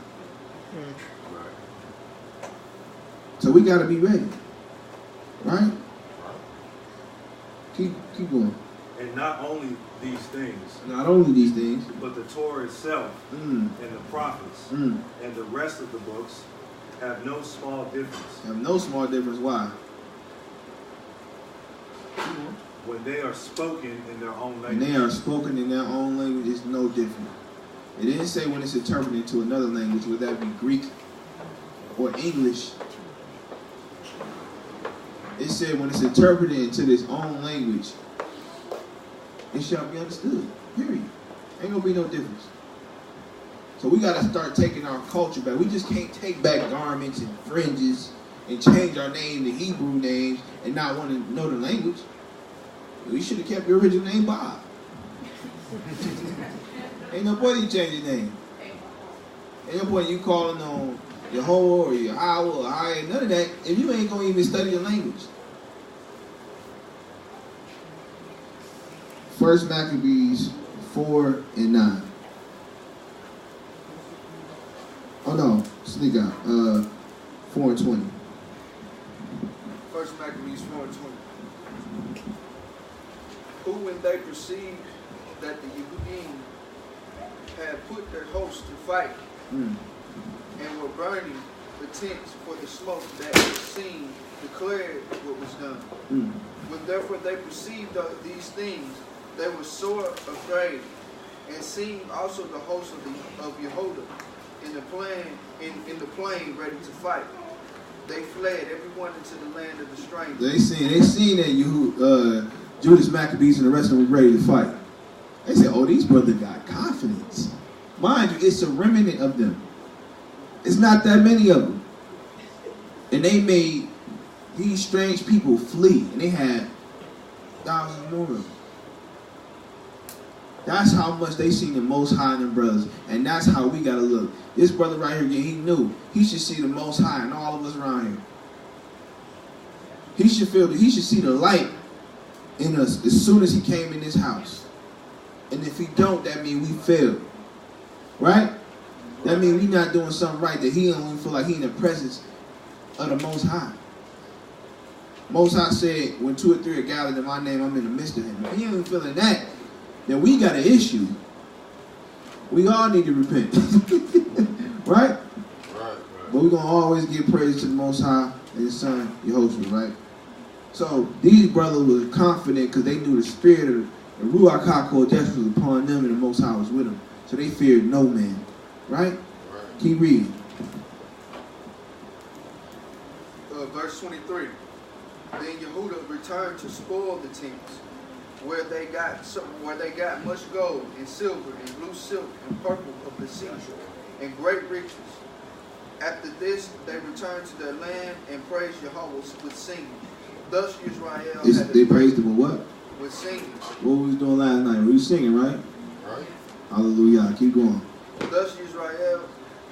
So we got to be ready. Right? Keep going. And not only these things. Not only these things. But the Torah itself and the prophets and the rest of the books have no small difference. Have no small difference. Why? When they are spoken in their own language. When they are spoken in their own language, it's no different. It didn't say when it's interpreted into another language, would that be Greek or English? It said when it's interpreted into this own language, it shall be understood. Period. Ain't gonna be no difference. So we gotta start taking our culture back. We just can't take back garments and fringes and change our name to Hebrew names and not want to know the language. We should have kept your original name Bob. Ain't no point you change your name. Ain't no point you calling on Yehovah or Yahweh or I, none of that, if you ain't gonna even study the language. 1 Maccabees 4 and 9. Oh no, sneak out. 4 and 20. 1 Maccabees 4 and 20. Who, when they perceived that the Yehudim had put their host to fight and were burning the tents for the smoke that was seen, declared what was done. When therefore they perceived these things, they were sore afraid, and seeing also the host of Yehuda in the plain ready to fight. They fled, everyone into the land of the strangers. They seen that Judas Maccabees and the rest of them were ready to fight. They said, oh, these brothers got confidence. Mind you, it's a remnant of them. It's not that many of them. And they made these strange people flee. And they had thousands more of them. That's how much they seen the Most High in them brothers. And that's how we got to look. This brother right here, he knew. He should see the Most High and all of us around here. He should see the light in us as soon as he came in this house. And if he don't, that means we failed. Right? That means we not doing something right, that he don't even feel like he in the presence of the Most High. Most High said, when 2 or 3 are gathered in my name, I'm in the midst of him. If he ain't even feeling that, then we got an issue. We all need to repent. Right? But we're going to always give praise to the Most High and his son, Yehoshua, right? So these brothers were confident because they knew the spirit of the Ruach HaKodesh was upon them and the Most High was with them. So they feared no man. Right? Keep reading. Verse 23. Then Yehuda returned to spoil the tents, where they got much gold and silver and blue silk and purple of the sea and great riches. After this, they returned to their land and praised Jehovah with singing. Thus Israel had They praised him with what? with singing. What we was doing last night? We was singing, right? Right. Hallelujah. Keep going. Thus Israel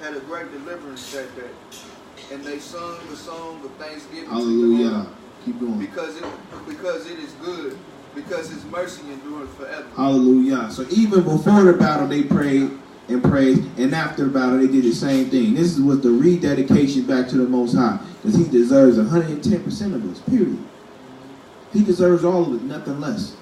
had a great deliverance that day, and they sung the song of thanksgiving to the Hallelujah. Lord, Keep going. because it is good, because his mercy endureth forever. Hallelujah. So even before the battle, they prayed and praised, and after the battle, they did the same thing. This was the rededication back to the Most High, because he deserves 110% of us, period. He deserves all of it, nothing less.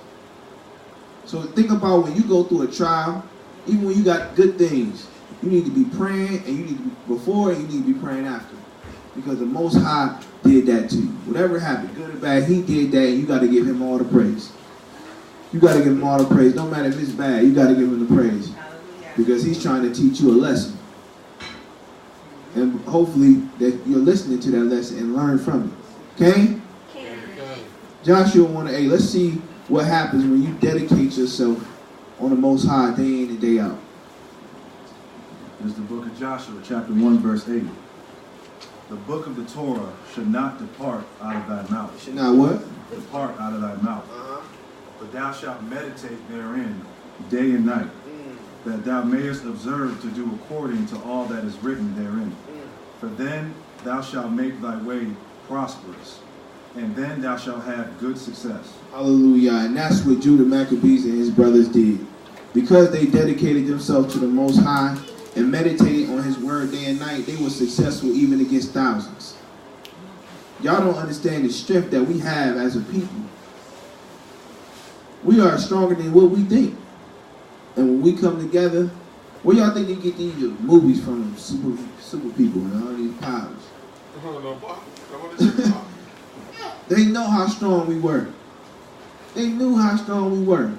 So think about when you go through a trial, even when you got good things, you need to be praying, and you need to be before, and you need to be praying after. Because the Most High did that to you. Whatever happened, good or bad, he did that, and you got to give him all the praise. You got to give him all the praise. No matter if it's bad, you got to give him the praise. Because he's trying to teach you a lesson. And hopefully that you're listening to that lesson and learn from it. Okay? Joshua 1:8. Let's see what happens when you dedicate yourself on the Most High day in and day out. This is the book of Joshua, chapter 1, verse 8. The book of the Torah should not depart out of thy mouth. Should not what? Depart out of thy mouth. But thou shalt meditate therein day and night, that thou mayest observe to do according to all that is written therein. For then thou shalt make thy way prosperous, and then thou shalt have good success. Hallelujah. And that's what Judah Maccabees and his brothers did. Because they dedicated themselves to the Most High and meditated on his word day and night, they were successful even against thousands. Y'all don't understand the strength that we have as a people. We are stronger than what we think. And when we come together, where y'all think they get these movies from? Super people and all these powers. They know how strong we were. They knew how strong we were.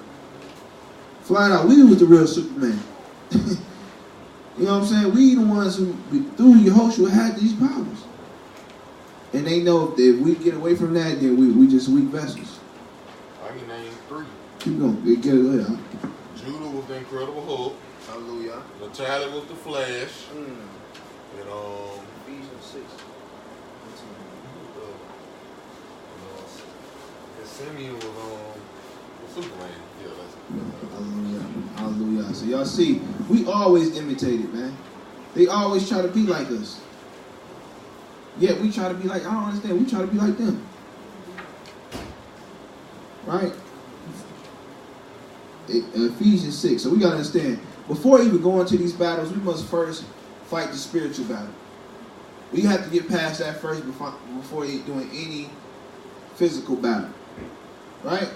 Flat out, we was the real Superman. You know what I'm saying? We the ones who, through Yehoshua, had these powers. And they know if we get away from that, then we just weak vessels. I can name 3. Keep going. Get it later. Judah was the Incredible Hulk. Hallelujah. Natalia was the Flash. And Ephesians 6. Simeon was Superman. Yeah, that's Hallelujah. Hallelujah. So y'all see, we always imitate it, man. They always try to be like us. Yet we try to be like, I don't understand, we try to be like them. Right? Ephesians 6. So we got to understand, before even going to these battles, we must first fight the spiritual battle. We have to get past that first before doing any physical battle. Right?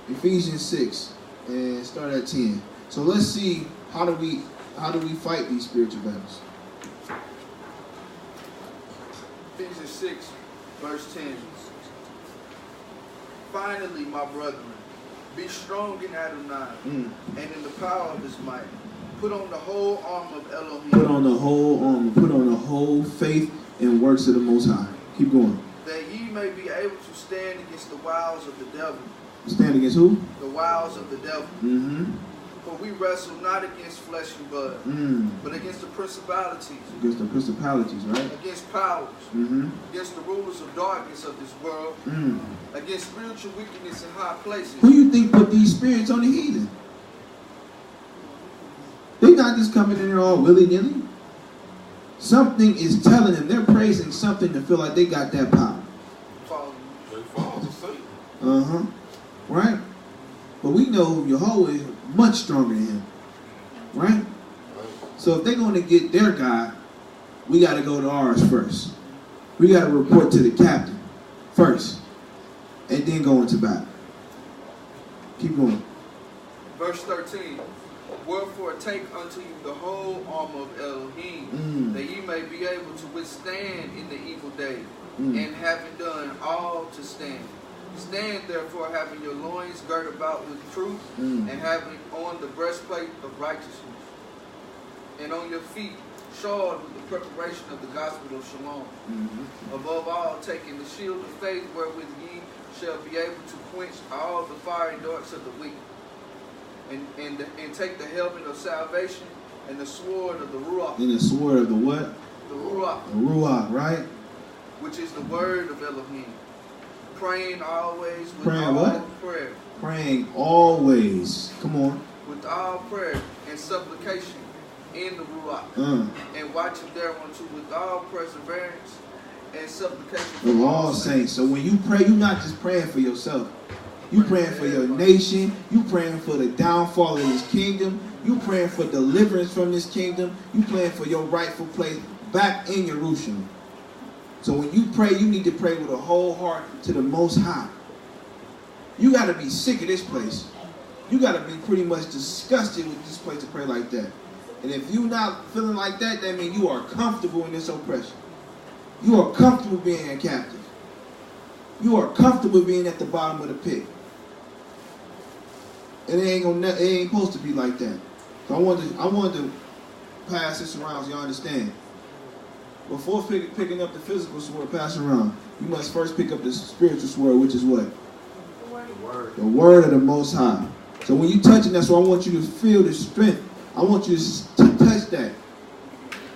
Ephesians 6 and start at 10. So let's see how do we fight these spiritual battles. Ephesians 6, verse 10. Finally, my brethren, be strong in Adonai and in the power of his might. Put on the whole armor of Elohim. Put on the whole armor. Put on the whole faith and works of the Most High. Keep going. That ye may be able to stand against the wiles of the devil. Stand against who? The wiles of the devil. For we wrestle not against flesh and blood, but against the principalities. Against the principalities, right? Against powers. Against the rulers of darkness of this world. Against spiritual wickedness in high places. Who you think put these spirits on the heathen? They're not just coming in there all willy-nilly. Something is telling them, they're praising something to feel like they got that power. They fall to Satan. Right? But we know Jehovah is much stronger than him. Right? So if they're going to get their God, we got to go to ours first. We got to report to the captain first. And then go into battle. Keep going. Verse 13. Wherefore take unto you the whole armor of Elohim, that ye may be able to withstand in the evil day, and having done all to stand. Stand therefore, having your loins girt about with truth, and having on the breastplate of righteousness, and on your feet shod with the preparation of the gospel of shalom. Above all, taking the shield of faith, wherewith ye shall be able to quench all the fiery darts of the wicked. And take the helmet of salvation And the sword of the Ruach. And the sword of the what? The Ruach. The Ruach, right? Which is the word of Elohim. Praying always with Praying all what? prayer. Praying always. Come on. With all prayer and supplication in the Ruach. And watching thereunto with all perseverance and supplication Of all saints. So when you pray, you're not just praying for yourself. You praying for your nation. You praying for the downfall of this kingdom. You praying for deliverance from this kingdom. You praying for your rightful place back in Jerusalem. So when you pray, you need to pray with a whole heart to the Most High. You got to be sick of this place. You got to be pretty much disgusted with this place to pray like that. And if you're not feeling like that, that means you are comfortable in this oppression. You are comfortable being a captive. You are comfortable being at the bottom of the pit. And it ain't supposed to be like that. So I wanted to pass this around so y'all understand. Before picking up the physical sword, pass around, you must first pick up the spiritual sword, which is what? The word of the Most High. So when you touch it, that's why I want you to feel the strength. I want you to touch that.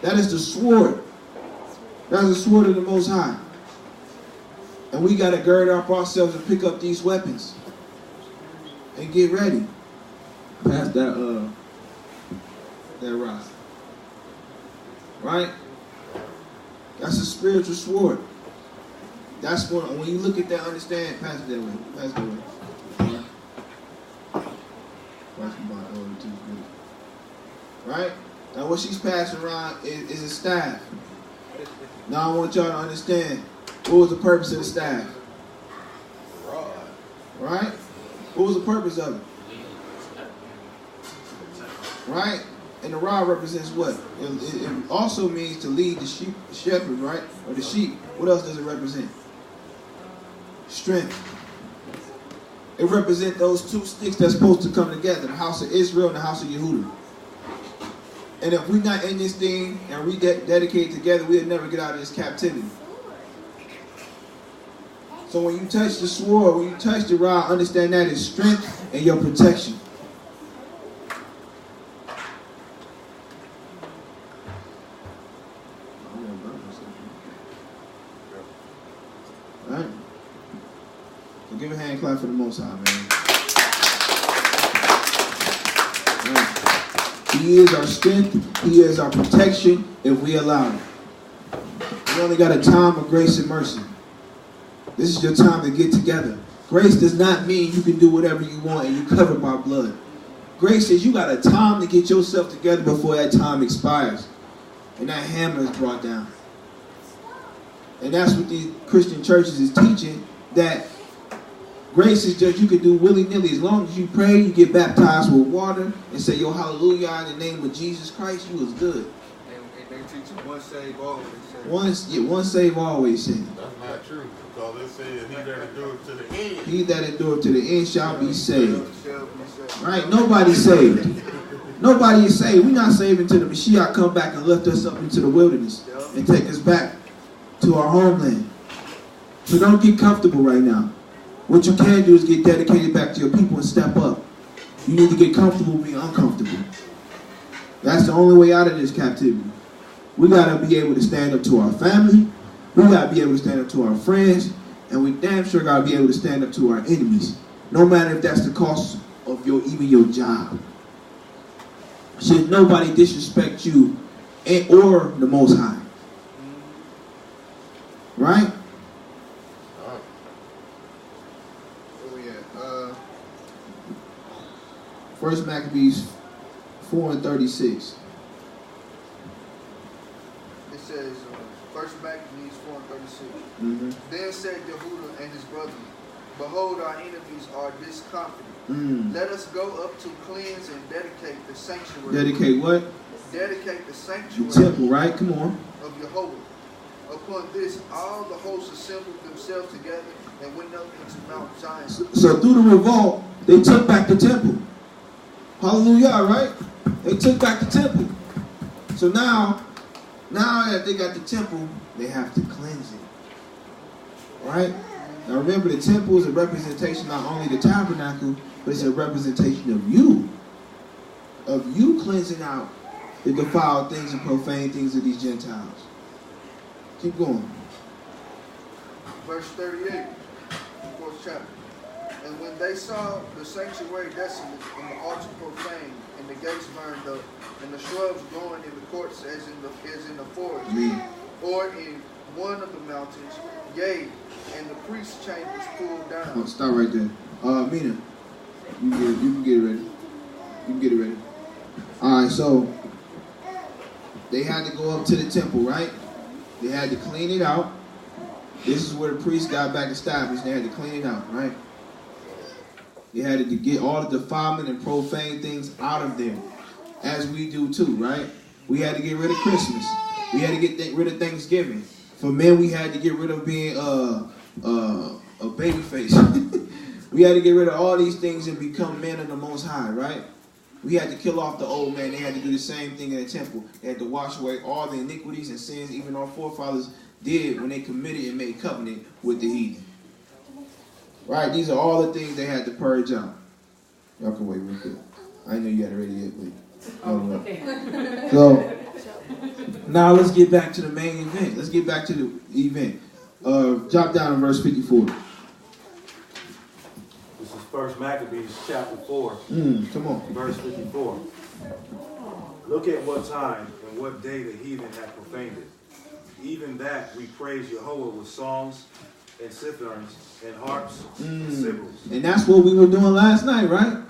That is the sword. That is the sword of the Most High. And we got to gird up ourselves and pick up these weapons. And get ready. Pass that rock. Right? That's a spiritual sword. That's when you look at that, understand, pass it that way. Pass it that way. Right? Now what she's passing around is a staff. Now I want y'all to understand, what was the purpose of the staff? Rod. Right? What was the purpose of it? Right? And the rod represents what? It also means to lead the shepherd, right? Or the sheep. What else does it represent? Strength. It represents those two sticks that's supposed to come together, the house of Israel and the house of Yehuda. And if we're not in this thing and we dedicate together, we'll never get out of this captivity. So when you touch the sword, when you touch the rod, understand that is strength and your protection. Right? So give a hand clap for the Most High, man. Right. He is our strength. He is our protection if we allow it. We only got a time of grace and mercy. This is your time to get together. Grace does not mean you can do whatever you want and you're covered by blood. Grace says you got a time to get yourself together before that time expires. And that hammer is brought down. And that's what these Christian churches is teaching, that grace is just you can do willy-nilly. As long as you pray, you get baptized with water and say your hallelujah in the name of Jesus Christ, you was good. And they teach you once saved, always saved. Once saved, always saved. That's not true. Because it says he that endureth to the end. He that endureth to the end shall be saved. Right? Nobody's saved. Nobody is saved. We're not saved until the Mashiach come back and lift us up into the wilderness and take us back to our homeland. So don't get comfortable right now. What you can do is get dedicated back to your people and step up. You need to get comfortable being uncomfortable. That's the only way out of this captivity. We got to be able to stand up to our family. We got to be able to stand up to our friends. And we damn sure got to be able to stand up to our enemies. No matter if that's the cost of even your job. Should nobody disrespect you or the Most High. Right? Where we at? First Maccabees 4:36. It says, First Maccabees 4:36. Mm-hmm. Then said Yehuda and his brethren, behold, our enemies are discomfited. Let us go up to cleanse and dedicate the sanctuary. Dedicate what? Dedicate the sanctuary. The temple, right? Come on. Of Yehovah. Upon this, all the hosts assembled themselves together and went up into Mount Zion. So through the revolt, they took back the temple. Hallelujah, right? They took back the temple. So now that they got the temple, they have to cleanse it. Right? Now remember, the temple is a representation not only the tabernacle, but it's a representation of you. Of you cleansing out the defiled things and profane things of these Gentiles. Keep going. Verse 38, 4th chapter. And when they saw the sanctuary desolate, and the altar profaned, and the gates burned up, and the shrubs growing in the courts as in the forest, or in one of the mountains, yea, and the priest's chambers pulled down. Oh, stop right there. Mina, you can get it ready. You can get it ready. Alright, so they had to go up to the temple, right? They had to clean it out. This is where the priests got back established. They had to clean it out, right? They had to get all the defilement and profane things out of there, as we do too, right? We had to get rid of Christmas. We had to get rid of Thanksgiving. For men, we had to get rid of being a baby face. We had to get rid of all these things and become men of the Most High, right? We had to kill off the old man. They had to do the same thing in the temple. They had to wash away all the iniquities and sins even our forefathers did when they committed and made covenant with the heathen. Right? These are all the things they had to purge out. Y'all can wait real quick. I didn't know you had it ready yet, but okay. So now let's get back to the main event. Let's get back to the event. Drop down in verse 54. This is 1 Maccabees chapter 4. Come on. Verse 54. Look at what time and what day the heathen had profaned it. Even that we praise Jehovah with songs and citherns and harps and cymbals. And that's what we were doing last night, right?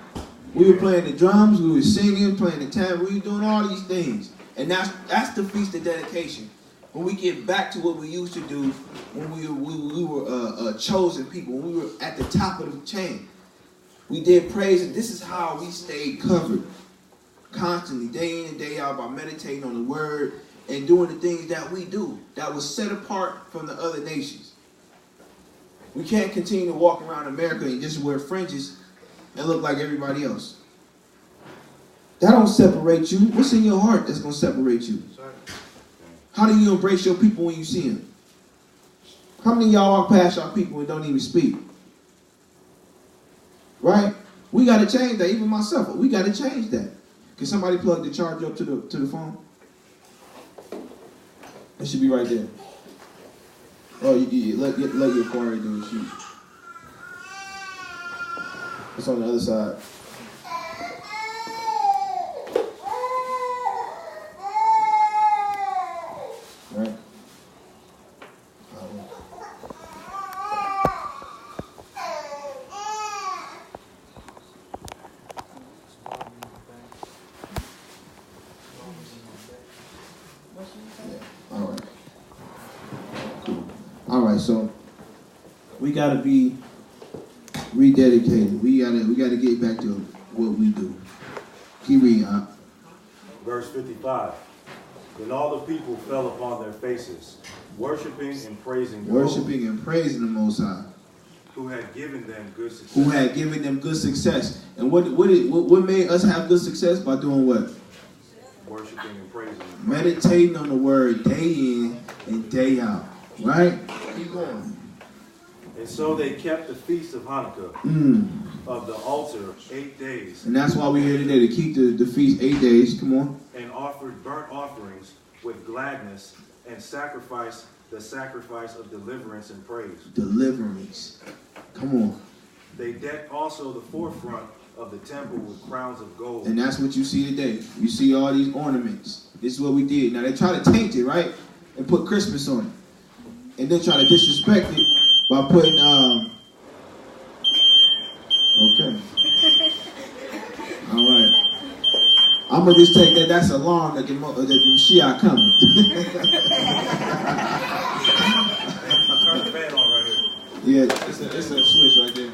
We were playing the drums, we were singing, playing the tambourine, we were doing all these things. And that's the Feast of Dedication. When we get back to what we used to do when we were chosen people, when we were at the top of the chain. We did praise, and this is how we stayed covered constantly, day in and day out, by meditating on the word and doing the things that we do that was set apart from the other nations. We can't continue to walk around America and just wear fringes and look like everybody else. That don't separate you. What's in your heart that's going to separate you? How do you embrace your people when you see them? How many of y'all walk past y'all people and don't even speak? Right? We got to change that. Even myself, we got to change that. Can somebody plug the charger up to the phone? It should be right there. Oh, you let your choir do it. Shoot. It's on the other side. Right? Alright, so we gotta be rededicated. We gotta get back to what we do. Keep reading. Verse 55. Then all the people fell upon their faces, worshiping and praising God. Worshiping and praising the Most High. Who had given them good success. Who had given them good success. And what made us have good success? By doing what? Worshiping and praising. Meditating on the word day in and day out. Right? Keep going. And so they kept the feast of Hanukkah of the altar 8 days. And that's why we're here today, to keep the feast 8 days. Come on. And offered burnt offerings with gladness and sacrificed the sacrifice of deliverance and praise. Deliverance. Come on. They decked also the forefront of the temple with crowns of gold. And that's what you see today. You see all these ornaments. This is what we did. Now they try to taint it, right? And put Christmas on it. And then try to disrespect it by putting, okay. All right. I'm going to just take that's alarm that the Mashiach coming. Turn the fan on right Yeah, here. it's a switch right there.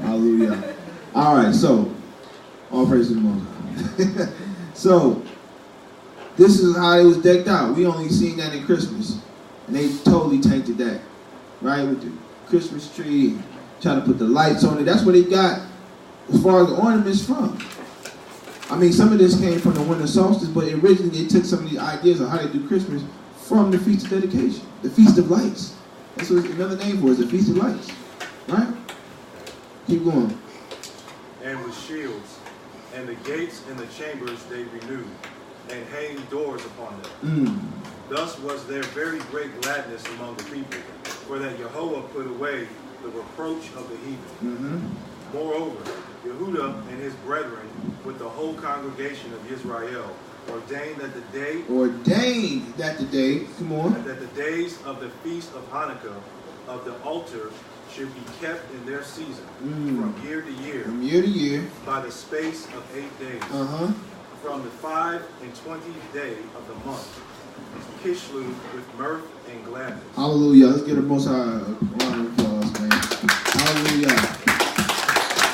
Hallelujah. All right, so, all praise to the Most. So, this is how it was decked out. We only seen that in Christmas. And they totally tainted that. Right? With the Christmas tree. Trying to put the lights on it. That's where they got as far as the ornaments from. I mean, some of this came from the winter solstice, but originally they took some of the ideas of how they do Christmas from the Feast of Dedication. The Feast of Lights. That's what another name for it, is the Feast of Lights. Right? Keep going. And with shields And the gates and the chambers they renewed, and hanging doors upon them. Thus was there very great gladness among the people, for that Yehovah put away the reproach of the heathen. Moreover, Yehuda and his brethren, with the whole congregation of Israel, ordained that the days of the feast of Hanukkah of the altar should be kept in their season from year to year, by the space of 8 days, from the 25th day of the month, Kishlu, with mirth and gladness. Hallelujah. Let's get a most high round of applause, man. Hallelujah.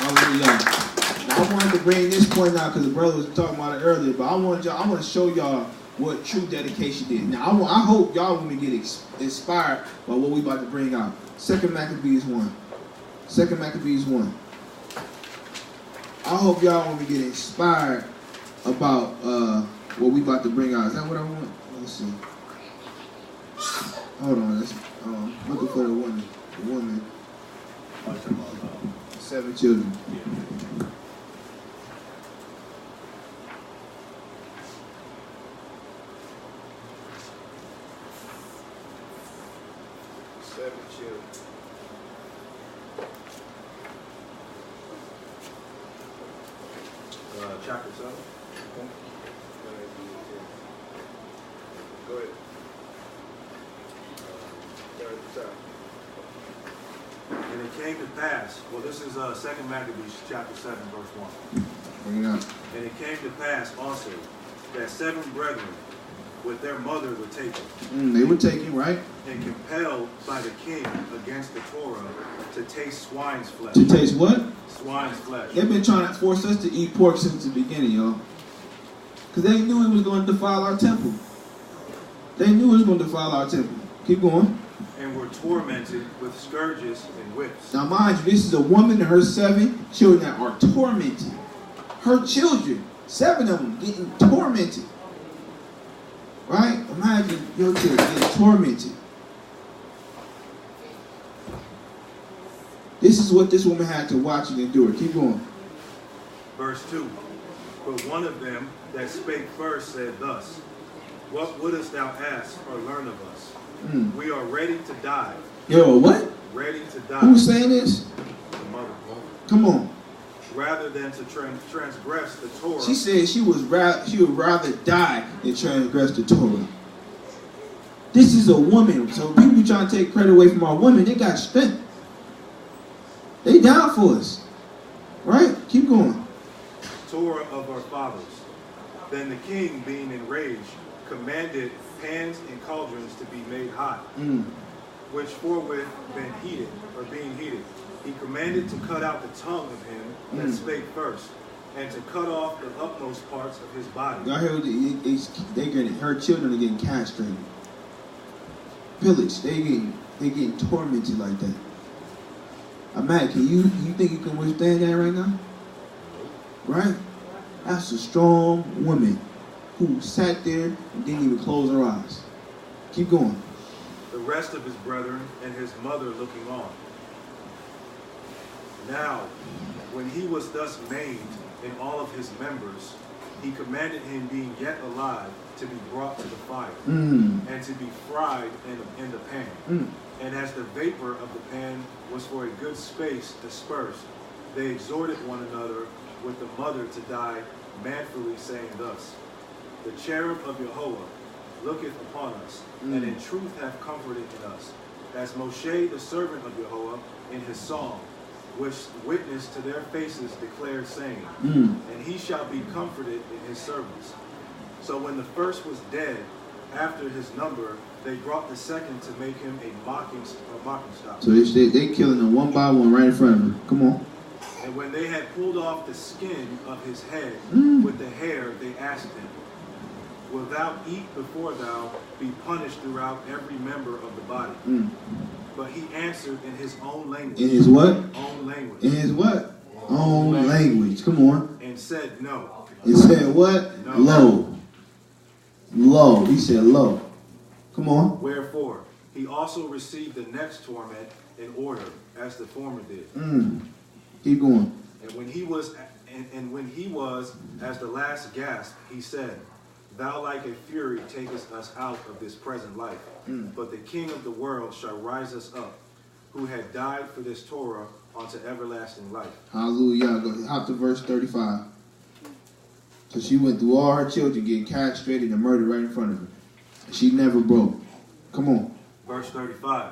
Hallelujah. Now, I wanted to bring this point out because the brother was talking about it earlier, but I want to show y'all what true dedication is. Now, I hope y'all want to get inspired by what we about to bring out. 2nd Maccabees 1. 2nd Maccabees 1. I hope y'all want to get inspired about what we about to bring out. Is that what I want? Let's see. Hold on. Let's looking for the woman. The woman. 7 children. Yeah. 7 children. Chapter 7. Go ahead. And it came to pass, well, this is 2nd Maccabees chapter 7, verse 1. Bring it up. And it came to pass also that 7 brethren with their mother were taken. They were taken, right? And compelled by the king against the Torah to taste swine's flesh. To taste what? Swine's flesh. They've been trying to force us to eat pork since the beginning, y'all. Because they knew it was going to defile our temple. They knew it was going to defile our temple. Keep going. And were tormented with scourges and whips. Now, mind you, this is a woman and her 7 children that are tormented. Her children, 7 of them, getting tormented. Right? Imagine your children getting tormented. This is what this woman had to watch and endure. Keep going. Verse 2. But one of them that spake first said thus, What wouldest thou ask or learn of us? We are ready to die. Yo, what? Ready to die. Who's saying this? The mother. Come on. Rather than to transgress the Torah. She said she would rather die than transgress the Torah. This is a woman. So people trying to take credit away from our women, they got strength. They down for us. Right? Keep going. Torah of our fathers. Then the king, being enraged, commanded pans and cauldrons to be made hot, which forthwith being heated. He commanded to cut out the tongue of him that spake first, and to cut off the upmost parts of his body. Y'all heard her children are getting castrated, pillaged. They getting tormented like that. Matt, you think you can withstand that right now? Right? That's a strong woman who sat there and didn't even close her eyes. Keep going. The rest of his brethren and his mother looking on. Now, when he was thus maimed in all of his members, he commanded him, being yet alive, to be brought to the fire, and to be fried in the pan. And as the vapor of the pan was for a good space dispersed, they exhorted one another with the mother to die manfully, saying thus, The cherub of Yehovah looketh upon us, and in truth hath comforted in us, as Moshe the servant of Yehovah in his song, which witness to their faces declared, saying, And he shall be comforted in his servants. So when the first was dead, after his number, they brought the second to make him a mocking stock. So they killing them one by one right in front of him. Come on. And when they had pulled off the skin of his head with the hair, they asked him, Wilt thou eat before thou be punished throughout every member of the body? But he answered in his own language. In his what? Own language. In his what? Own language. Come on. And said no. He said what? No. Low. Low. He said low. Come on. Wherefore, he also received the next torment in order, as the former did. Keep going. And when he was And when he was as the last gasp, he said, Thou like a fury takest us out of this present life. But the King of the world shall rise us up, who had died for this Torah unto everlasting life. Hallelujah. Go hop to verse 35. So she went through all her children getting castrated and murdered right in front of her. And she never broke. Come on. Verse 35.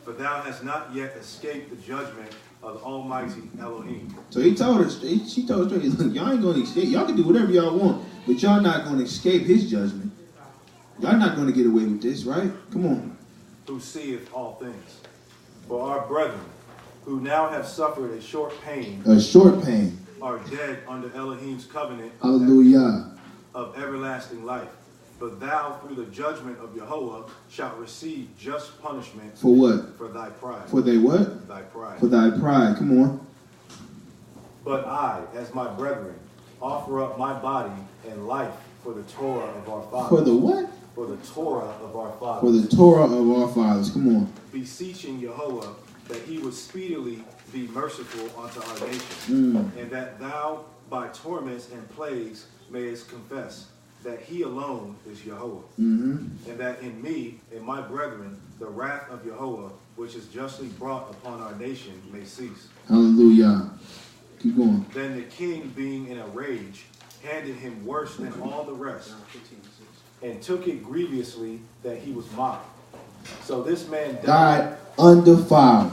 For thou hast not yet escaped the judgment of the Almighty Elohim. So he told her, she told her, look, y'all ain't going to escape. Y'all can do whatever y'all want, but y'all not going to escape his judgment. Y'all not going to get away with this, right? Come on. Who seeth all things. For our brethren, who now have suffered a short pain, are dead under Elohim's covenant Hallelujah. Of everlasting life. But thou, through the judgment of Yahweh, shalt receive just punishment. For what? For thy pride. For they what? Thy pride. For thy pride. Come on. But I, as my brethren, offer up my body and life for the Torah of our fathers. For the what? For the Torah of our fathers. For the Torah of our fathers. Come on. Beseeching Yahweh that he would speedily be merciful unto our nation, and that thou by torments and plagues mayest confess that he alone is Yahweh, and that in me and my brethren the wrath of Yahweh, which is justly brought upon our nation, may cease. Hallelujah. Keep going. Then the king, being in a rage, handed him worse than all the rest, and took it grievously that he was mocked. So this man died undefiled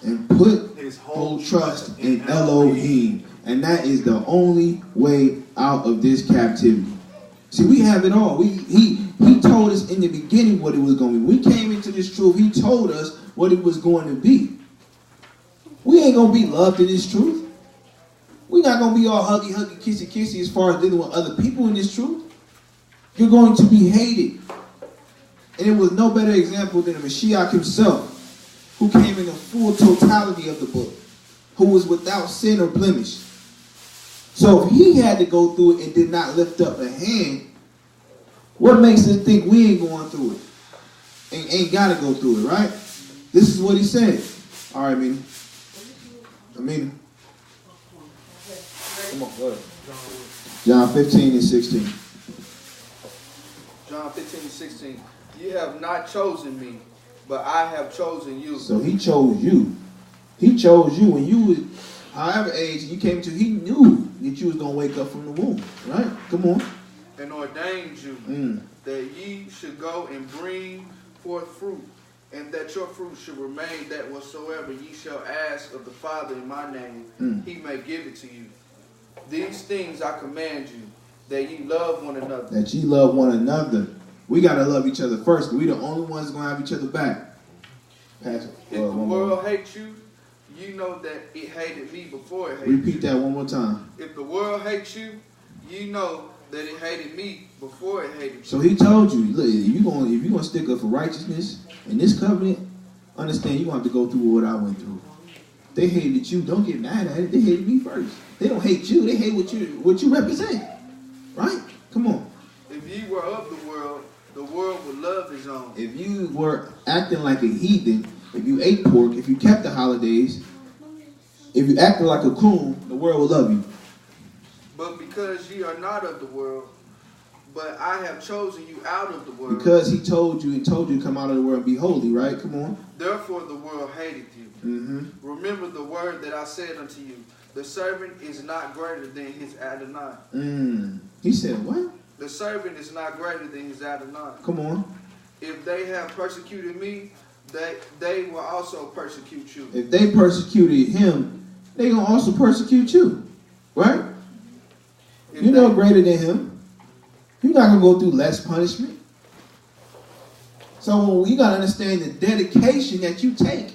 and put his whole trust in Elohim. And that is the only way out of this captivity. See, we have it all. He told us in the beginning what it was going to be. We came into this truth. He told us what it was going to be. We ain't going to be loved in this truth. We're not going to be all huggy, kissy, kissy as far as dealing with other people in this truth. You're going to be hated. And it was no better example than the Mashiach himself, who came in the full totality of the book, who was without sin or blemish. So if he had to go through it and did not lift up a hand, what makes us think we ain't going through it? And ain't got to go through it, right? This is what he said. All right, Amina. Come on, go ahead. John 15 and 16. John 15 and 16. You have not chosen me, but I have chosen you. So he chose you. He chose you when you was, however age you came to, he knew that you was going to wake up from the womb. Right? Come on. And ordained you that ye should go and bring forth fruit, and that your fruit should remain, that whatsoever ye shall ask of the Father in my name, he may give it to you. These things I command you, that ye love one another. That ye love one another. We got to love each other first, because we the only ones going to have each other back. Pastor, if the world hates you, you know that it hated me before it hated you. Repeat that one more time. If the world hates you, you know that it hated me before it hated you. So he told you, look, if you're going to stick up for righteousness in this covenant, understand you're going to have to go through what I went through. They hated you. Don't get mad at it. They hated me first. They don't hate you. They hate what you represent. Right? Come on. If you were of the world would love his own. If you were acting like a heathen, if you ate pork, if you kept the holidays, if you acted like a coon, the world will love you. But because ye are not of the world, but I have chosen you out of the world. Because he told you to come out of the world and be holy, right? Come on. Therefore the world hated you. Remember the word that I said unto you. The servant is not greater than his Adonai. He said what? The servant is not greater than his Adonai. Come on. If they have persecuted me, they will also persecute you. If they persecuted him, they going to also persecute you. Right? You're no greater than him. You're not going to go through less punishment. So you got to understand the dedication that you take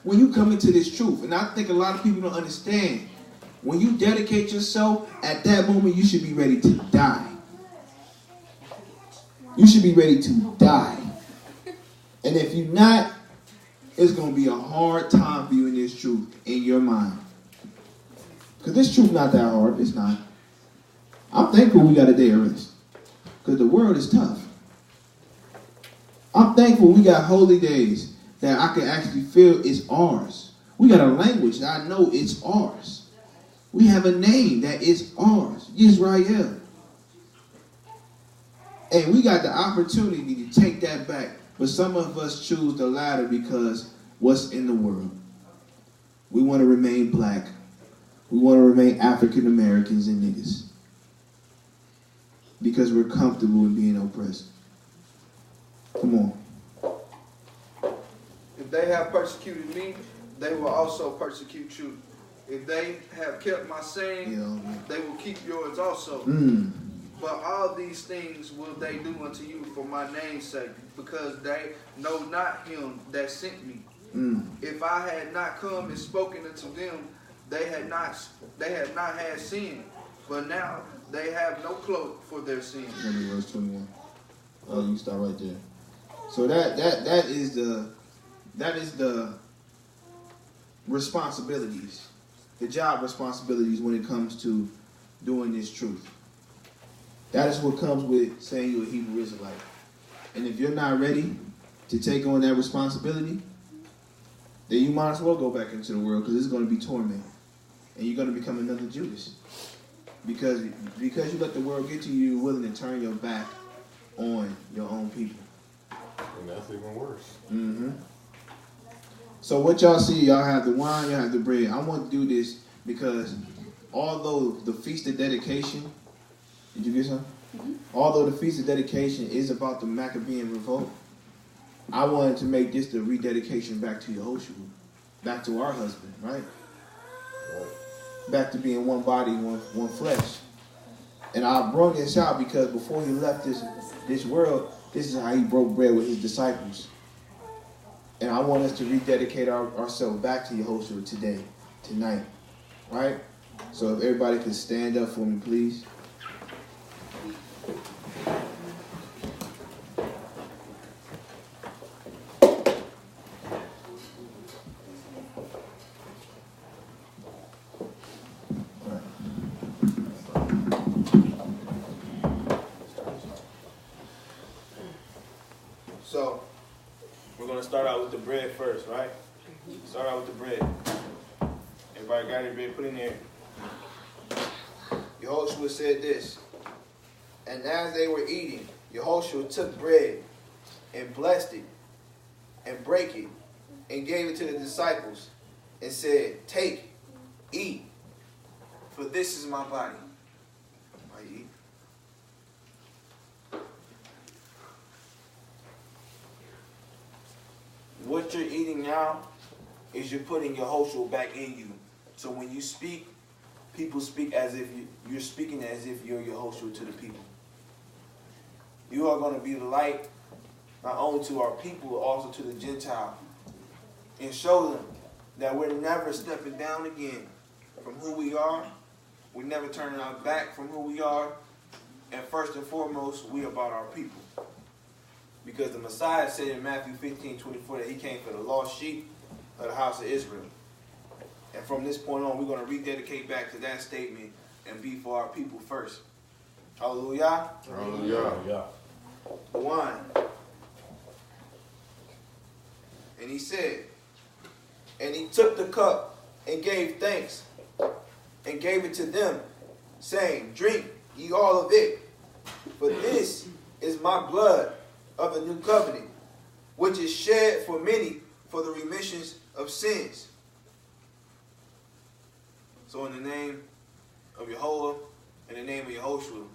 when you come into this truth. And I think a lot of people don't understand. When you dedicate yourself, at that moment you should be ready to die. You should be ready to die. And if you're not, it's going to be a hard time for you in this truth in your mind. Because this truth not that hard. It's not. I'm thankful we got a day of rest. Because the world is tough. I'm thankful we got holy days that I can actually feel it's ours. We got a language that I know it's ours. We have a name that is ours, Israel. And we got the opportunity to take that back. But some of us choose the latter because what's in the world? We want to remain black. We want to remain African Americans and niggas. Because we're comfortable in being oppressed. Come on. If they have persecuted me, they will also persecute you. If they have kept my saying, they will keep yours also. But all these things will they do unto you for my name's sake, because they know not him that sent me. If I had not come and spoken unto them, they had not had sin. But now they have no cloak for their sin. Verse 21. Oh, you start right there. So that is the responsibilities, the job responsibilities when it comes to doing this truth. That is what comes with saying you're a Hebrew Israelite. And if you're not ready to take on that responsibility, then you might as well go back into the world, because it's going to be torment. And you're going to become another Judas. Because you let the world get to you, you're willing to turn your back on your own people. And that's even worse. So what y'all see, y'all have the wine, y'all have the bread. I want to do this because although the Feast of Dedication, did you get some? Although the Feast of Dedication is about the Maccabean revolt, I wanted to make this the rededication back to Yehoshua, back to our husband, right? Back to being one body, one flesh. And I brought this out because before he left this world, this is how he broke bread with his disciples. And I want us to rededicate ourselves back to Yehoshua today, tonight, right? So if everybody could stand up for me, please. So, we're going to start out with the bread first, right? Start out with the bread. Everybody got your bread? Put in there. Yehoshua said this, and as they were eating, Yehoshua took bread and blessed it and brake it and gave it to the disciples and said, take, eat, for this is my body. Everybody eat. What you're eating now is you're putting Yehoshua back in you. So when you speak, people speak as if you're speaking as if you're Yehoshua to the people. You are going to be the light not only to our people, but also to the Gentile. And show them that we're never stepping down again from who we are. We're never turning our back from who we are. And first and foremost, we about our people. Because the Messiah said in Matthew 15:24 that he came for the lost sheep of the house of Israel. And from this point on, we're going to rededicate back to that statement and be for our people first. Hallelujah. Hallelujah. The wine. And he said, and he took the cup and gave thanks and gave it to them, saying, drink ye all of it, for this is my blood of the new covenant, which is shed for many for the remissions of sins. So in the name of Yehovah, in the name of Yehoshua,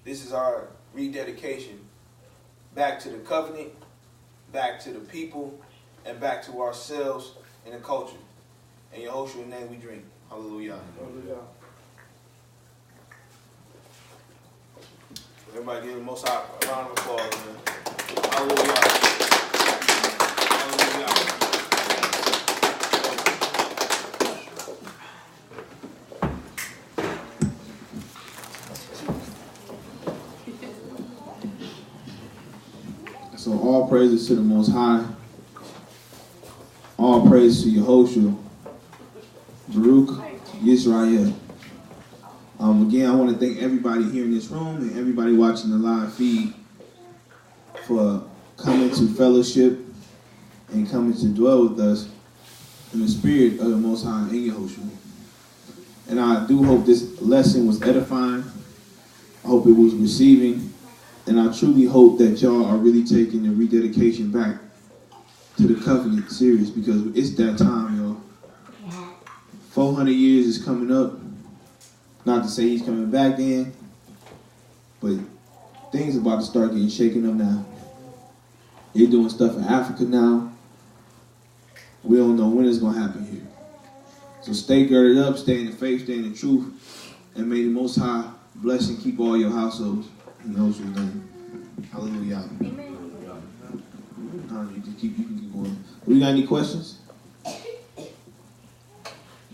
this is our rededication back to the covenant, back to the people, and back to ourselves and the culture. In Yehoshua's name we drink. Hallelujah. Hallelujah. Everybody give the Most High a round of applause, man. Hallelujah. Hallelujah. So all praises to the Most High. All praise to Yehoshua. Baruch Yisrael. Again, I want to thank everybody here in this room and everybody watching the live feed for coming to fellowship and coming to dwell with us in the spirit of the Most High in Yehoshua. And I do hope this lesson was edifying. I hope it was receiving. And I truly hope that y'all are really taking the rededication back to the covenant serious, because it's that time, yo. 400 years is coming up. Not to say he's coming back in, but things about to start getting shaken up now. They're doing stuff in Africa now. We don't know when it's going to happen here. So stay girded up, stay in the faith, stay in the truth, and may the Most High bless and keep all your households. In Yahushua's name. Hallelujah. Amen. You can keep going. We got any questions?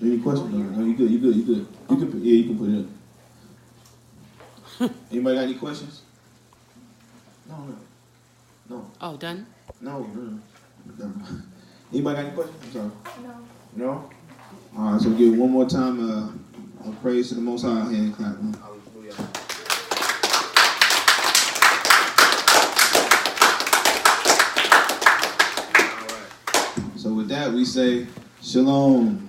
Any questions? No, you good. You good. You can, yeah, you can put it up. Anybody got any questions? No. Oh, done? No. Anybody got any questions? I'm sorry. No. No? All right, so give it one more time. A praise to the Most High. Hand clap. Hallelujah. So with that, we say, Shalom.